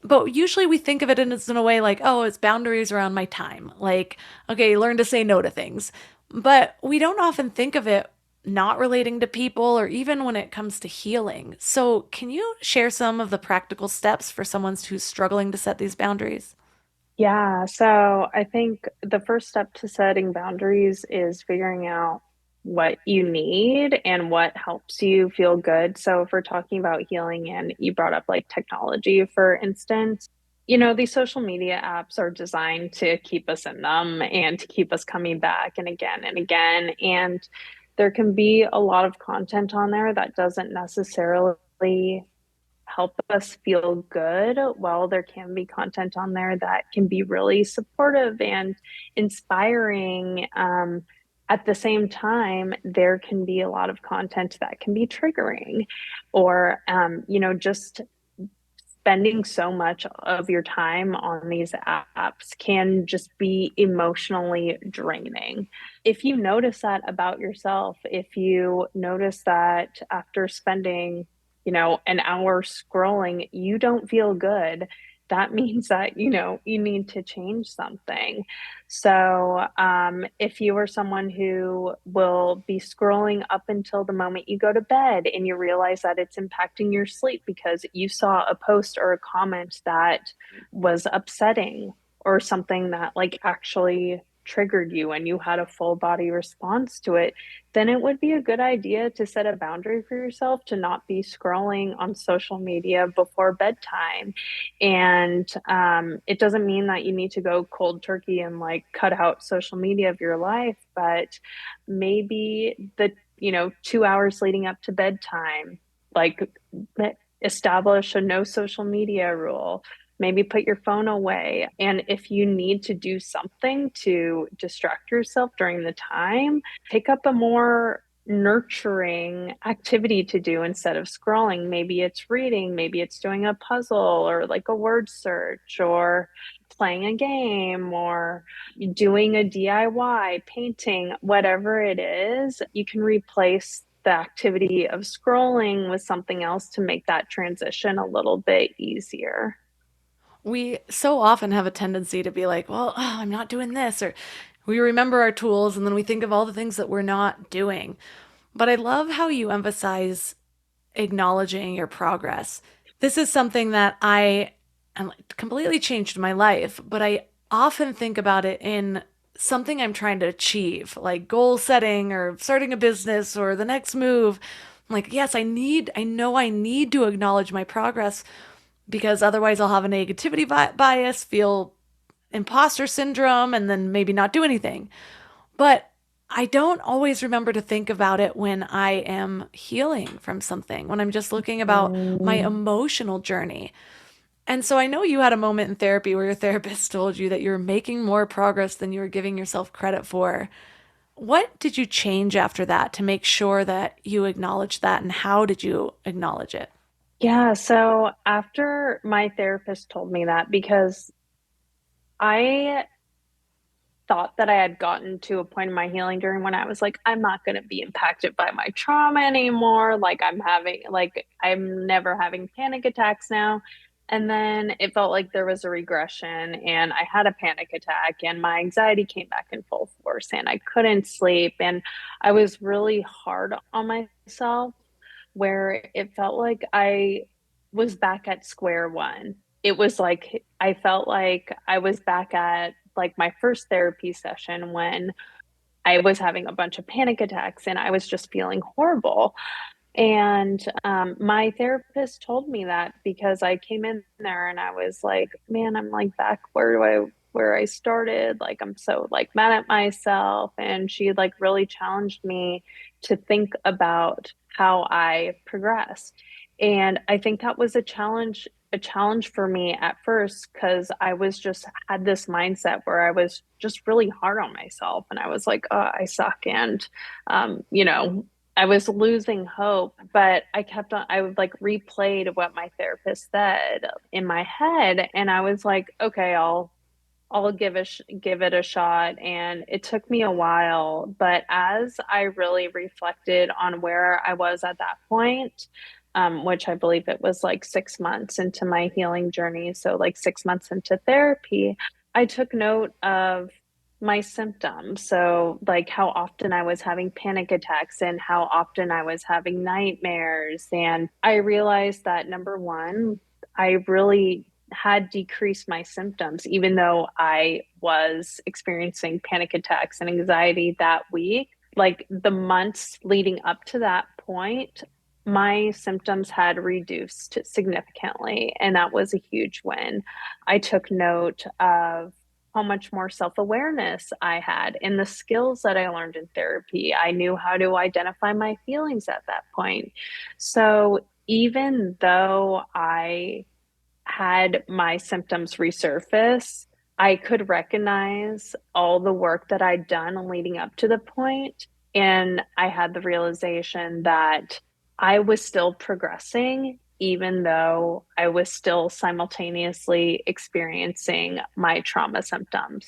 But usually we think of it in a way like, oh, it's boundaries around my time. Like, okay, learn to say no to things. But we don't often think of it not relating to people or even when it comes to healing. So, can you share some of the practical steps for someone who's struggling to set these boundaries? Yeah, so I think the first step to setting boundaries is figuring out what you need and what helps you feel good. So if we're talking about healing and you brought up like technology, for instance, these social media apps are designed to keep us in them and to keep us coming back and again and again. And there can be a lot of content on there that doesn't necessarily help us feel good, while there can be content on there that can be really supportive and inspiring. At the same time, there can be a lot of content that can be triggering, or just spending so much of your time on these apps can just be emotionally draining. If you notice that about yourself, if you notice that after spending, an hour scrolling, you don't feel good, that means that, you need to change something. So, if you are someone who will be scrolling up until the moment you go to bed and you realize that it's impacting your sleep because you saw a post or a comment that was upsetting, or something that like actually triggered you and you had a full body response to it, then it would be a good idea to set a boundary for yourself to not be scrolling on social media before bedtime. And it doesn't mean that you need to go cold turkey and like cut out social media of your life, but maybe the 2 hours leading up to bedtime, like, establish a no social media rule. Maybe put your phone away. And if you need to do something to distract yourself during the time, pick up a more nurturing activity to do instead of scrolling. Maybe it's reading, maybe it's doing a puzzle or like a word search, or playing a game, or doing a DIY, painting, whatever it is. You can replace the activity of scrolling with something else to make that transition a little bit easier. We so often have a tendency to be like, well, I'm not doing this, or we remember our tools and then we think of all the things that we're not doing. But I love how you emphasize acknowledging your progress. This is something that I am completely changed my life, but I often think about it in something I'm trying to achieve, like goal setting or starting a business or the next move. I'm like, yes, I know I need to acknowledge my progress, because otherwise I'll have a negativity bias, feel imposter syndrome, and then maybe not do anything. But I don't always remember to think about it when I am healing from something, when I'm just looking about my emotional journey. And so I know you had a moment in therapy where your therapist told you that you were making more progress than you were giving yourself credit for. What did you change after that to make sure that you acknowledged that, and how did you acknowledge it? Yeah, so after my therapist told me that, because I thought that I had gotten to a point in my healing during when I was like, I'm not going to be impacted by my trauma anymore. I'm never having panic attacks now. And then it felt like there was a regression, and I had a panic attack, and my anxiety came back in full force, and I couldn't sleep. And I was really hard on myself, where it felt like I was back at square one. It was like I felt like I was back at like my first therapy session when I was having a bunch of panic attacks and I was just feeling horrible. And my therapist told me that because I came in there and I was like, man, I'm like back where I started. Like I'm so like mad at myself. And she like really challenged me to think about how I progressed. And I think that was a challenge for me at first because I was just had this mindset where I was just really hard on myself and I was like, oh, I suck. And you know, I was losing hope, but I kept on, I would like replayed what my therapist said in my head. And I was like, okay, I'll give it a shot. And it took me a while, but as I really reflected on where I was at that point, which I believe it was like 6 months into my healing journey. So like 6 months into therapy, I took note of my symptoms. So like how often I was having panic attacks and how often I was having nightmares. And I realized that number one, I really had decreased my symptoms, even though I was experiencing panic attacks and anxiety that week. Like the months leading up to that point, my symptoms had reduced significantly, and that was a huge win. I took note of how much more self awareness I had and the skills that I learned in therapy. I knew how to identify my feelings at that point. So even though I had my symptoms resurface, I could recognize all the work that I'd done leading up to the point, and I had the realization that I was still progressing, even though I was still simultaneously experiencing my trauma symptoms.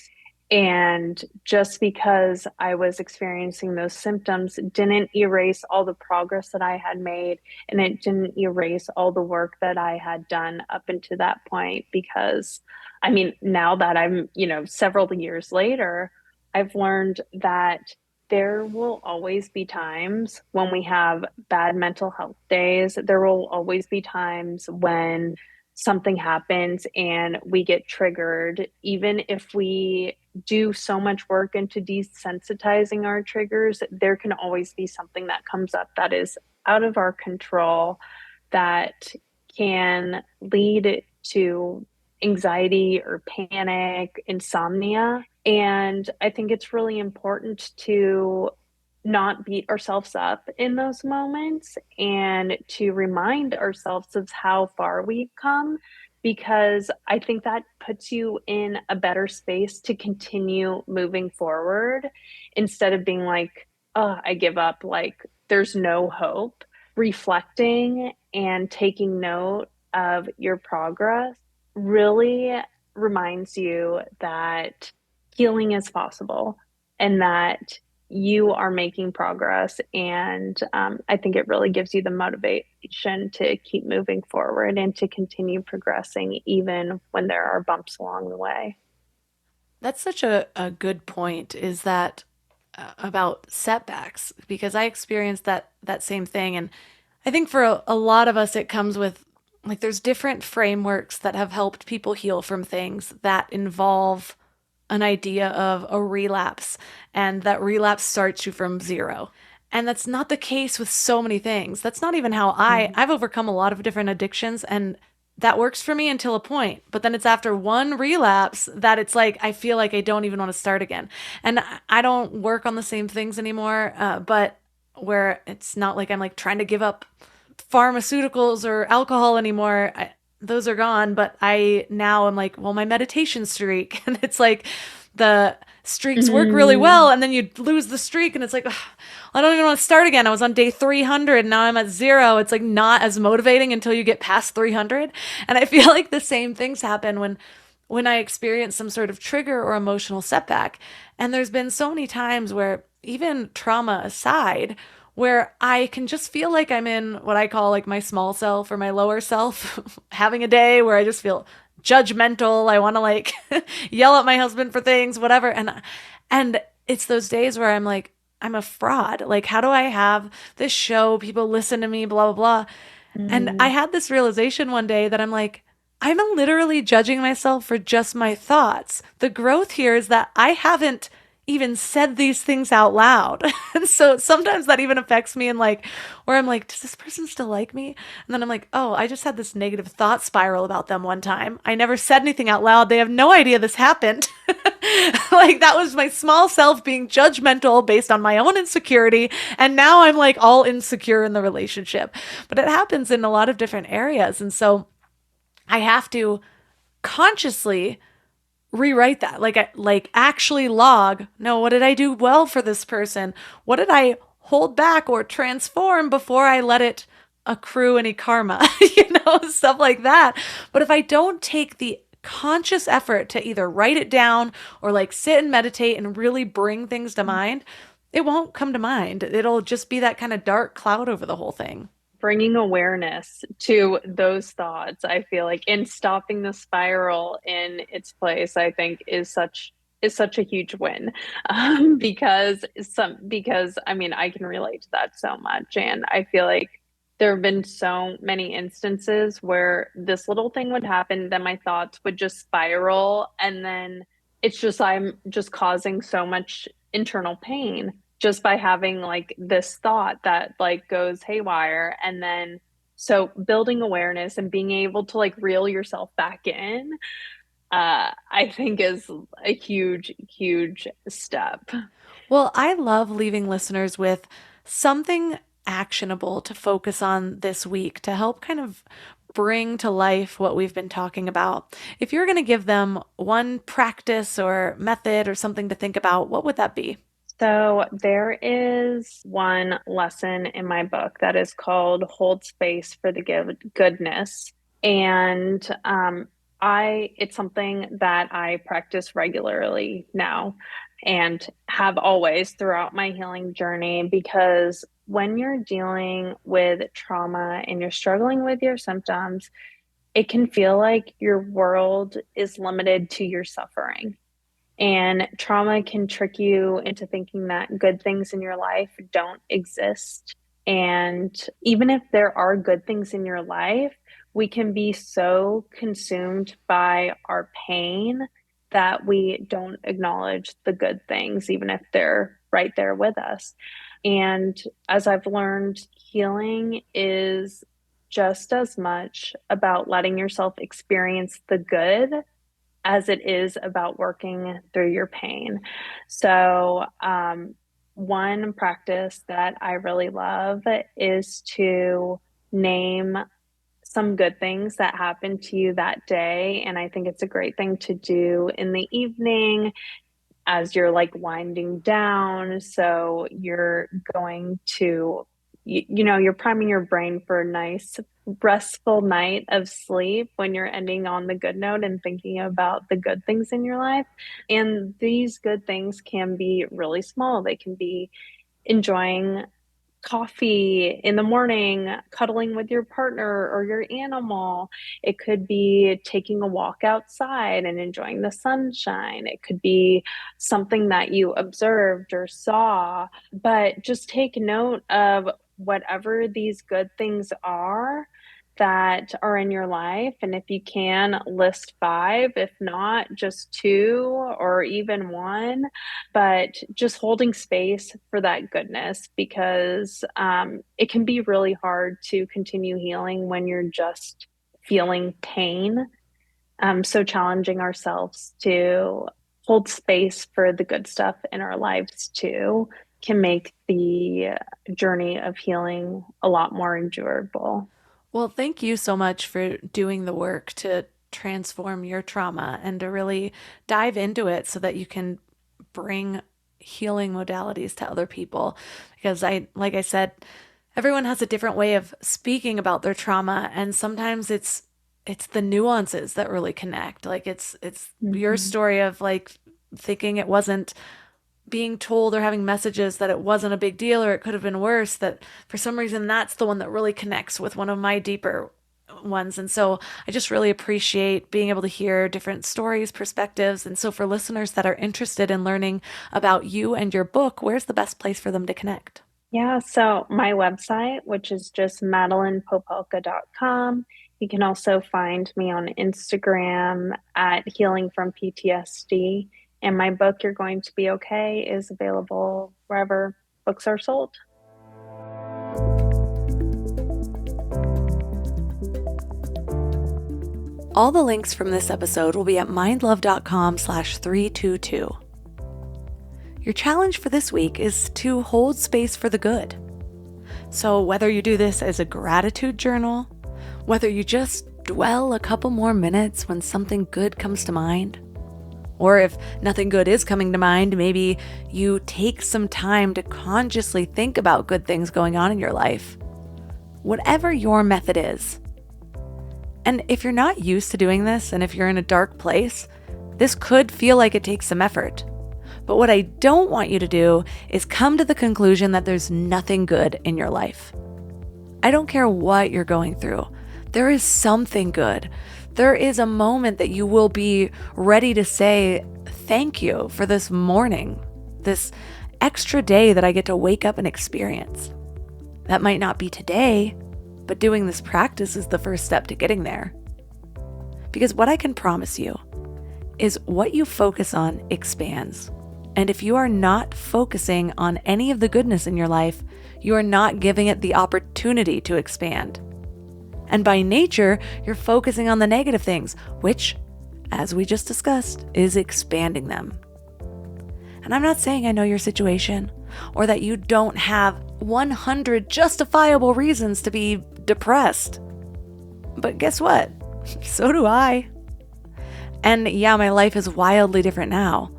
And just because I was experiencing those symptoms didn't erase all the progress that I had made, and it didn't erase all the work that I had done up until that point. Because, I mean, now that I'm, several years later, I've learned that there will always be times when we have bad mental health days. There will always be times when something happens and we get triggered, even if we do so much work into desensitizing our triggers, there can always be something that comes up that is out of our control that can lead to anxiety or panic, insomnia. And I think it's really important to not beat ourselves up in those moments and to remind ourselves of how far we've come, because I think that puts you in a better space to continue moving forward instead of being like, oh, I give up, like there's no hope. Reflecting and taking note of your progress really reminds you that healing is possible and that you are making progress. And I think it really gives you the motivation to keep moving forward and to continue progressing, even when there are bumps along the way. That's such a good point, is that about setbacks, because I experienced that same thing. And I think for a lot of us, it comes with like there's different frameworks that have helped people heal from things that involve an idea of a relapse, and that relapse starts you from zero. And that's not the case with so many things. That's not even how I've overcome a lot of different addictions, and that works for me until a point. But then it's after one relapse that it's like I feel like I don't even want to start again. And I don't work on the same things anymore, but where it's not like I'm like trying to give up pharmaceuticals or alcohol anymore. Those are gone, but I now am like, well, my meditation streak, and it's like the streaks work really well, and then you lose the streak, and it's like, ugh, I don't even want to start again. I was on day 300, and now I'm at 0. It's like not as motivating until you get past 300. And I feel like the same things happen when I experience some sort of trigger or emotional setback. And there's been so many times where, even trauma aside, where I can just feel like I'm in what I call like my small self or my lower self, having a day where I just feel judgmental. I want to like yell at my husband for things, whatever. And it's those days where I'm like, I'm a fraud. Like, how do I have this show? People listen to me, blah, blah, blah. And I had this realization one day that I'm like, I'm literally judging myself for just my thoughts. The growth here is that I haven't even said these things out loud. And so sometimes that even affects me, and like, where I'm like, does this person still like me? And then I'm like, oh, I just had this negative thought spiral about them one time. I never said anything out loud. They have no idea this happened. Like, that was my small self being judgmental based on my own insecurity. And now I'm like all insecure in the relationship. But it happens in a lot of different areas. And so I have to consciously rewrite that, like actually log, no, what did I do well for this person? What did I hold back or transform before I let it accrue any karma? Stuff like that. But if I don't take the conscious effort to either write it down or like sit and meditate and really bring things to mind, it won't come to mind. It'll just be that kind of dark cloud over the whole thing. Bringing awareness to those thoughts, I feel like, in stopping the spiral in its place, I think is such a huge win. Because I mean, I can relate to that so much, and I feel like there have been so many instances where this little thing would happen, then my thoughts would just spiral, and then I'm just causing so much internal pain just by having like this thought that like goes haywire. And then so building awareness and being able to like reel yourself back in, I think is a huge, huge step. Well, I love leaving listeners with something actionable to focus on this week to help kind of bring to life what we've been talking about. If you're going to give them one practice or method or something to think about, what would that be? So there is one lesson in my book that is called Hold Space for the Goodness. And it's something that I practice regularly now and have always throughout my healing journey, because when you're dealing with trauma and you're struggling with your symptoms, it can feel like your world is limited to your suffering. And trauma can trick you into thinking that good things in your life don't exist. And even if there are good things in your life, we can be so consumed by our pain that we don't acknowledge the good things, even if they're right there with us. And as I've learned, healing is just as much about letting yourself experience the good as it is about working through your pain. So, one practice that I really love is to name some good things that happened to you that day. And I think it's a great thing to do in the evening as you're like winding down. So you're going to, you're priming your brain for a nice restful night of sleep when you're ending on the good note and thinking about the good things in your life. And these good things can be really small. They can be enjoying coffee in the morning, cuddling with your partner or your animal. It could be taking a walk outside and enjoying the sunshine. It could be something that you observed or saw, but just take note of whatever these good things are that are in your life. And if you can, list 5, if not just 2 or even 1, but just holding space for that goodness, because it can be really hard to continue healing when you're just feeling pain. So challenging ourselves to hold space for the good stuff in our lives too can make the journey of healing a lot more endurable. Well, thank you so much for doing the work to transform your trauma and to really dive into it so that you can bring healing modalities to other people. Because like I said, everyone has a different way of speaking about their trauma, and sometimes it's the nuances that really connect. Like it's your story of like thinking it wasn't, being told or having messages that it wasn't a big deal or it could have been worse, that for some reason that's the one that really connects with one of my deeper ones. And so I just really appreciate being able to hear different stories, perspectives. And so for listeners that are interested in learning about you and your book, where's the best place for them to connect? Yeah, so my website, which is just madelinepopelka.com. You can also find me on Instagram at Healing from PTSD. And my book, You're Going to Be Okay, is available wherever books are sold. All the links from this episode will be at mindlove.com/322. Your challenge for this week is to hold space for the good. So whether you do this as a gratitude journal, whether you just dwell a couple more minutes when something good comes to mind, or if nothing good is coming to mind, maybe you take some time to consciously think about good things going on in your life. Whatever your method is. And if you're not used to doing this, and if you're in a dark place, this could feel like it takes some effort. But what I don't want you to do is come to the conclusion that there's nothing good in your life. I don't care what you're going through. There is something good. There is a moment that you will be ready to say, thank you for this morning, this extra day that I get to wake up and experience. That might not be today, but doing this practice is the first step to getting there. Because what I can promise you is what you focus on expands. And if you are not focusing on any of the goodness in your life, you are not giving it the opportunity to expand. And by nature, you're focusing on the negative things, which, as we just discussed, is expanding them. And I'm not saying I know your situation or that you don't have 100 justifiable reasons to be depressed. But guess what? So do I. And yeah, my life is wildly different now,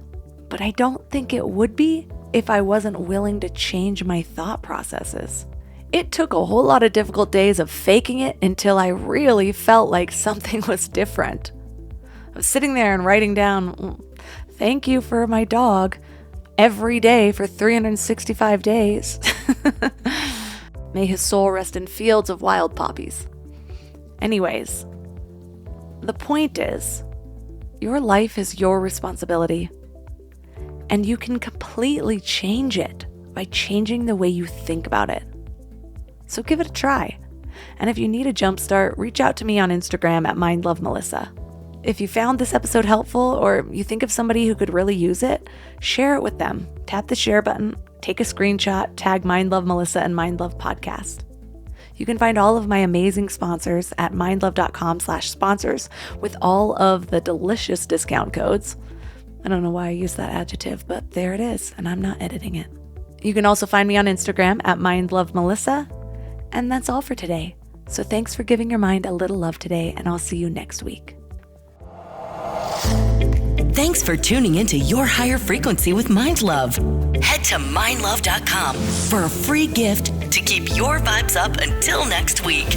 but I don't think it would be if I wasn't willing to change my thought processes. It took a whole lot of difficult days of faking it until I really felt like something was different. I was sitting there and writing down, thank you for my dog, every day for 365 days. May his soul rest in fields of wild poppies. Anyways, the point is, your life is your responsibility. And you can completely change it by changing the way you think about it. So give it a try. And if you need a jumpstart, reach out to me on Instagram at mindlovemelissa. If you found this episode helpful or you think of somebody who could really use it, share it with them. Tap the share button, take a screenshot, tag mindlovemelissa and mindlovepodcast. You can find all of my amazing sponsors at mindlove.com/sponsors with all of the delicious discount codes. I don't know why I use that adjective, but there it is, and I'm not editing it. You can also find me on Instagram at mindlovemelissa. And that's all for today. So thanks for giving your mind a little love today, and I'll see you next week. Thanks for tuning into Your Higher Frequency with Mind Love. Head to mindlove.com for a free gift to keep your vibes up until next week.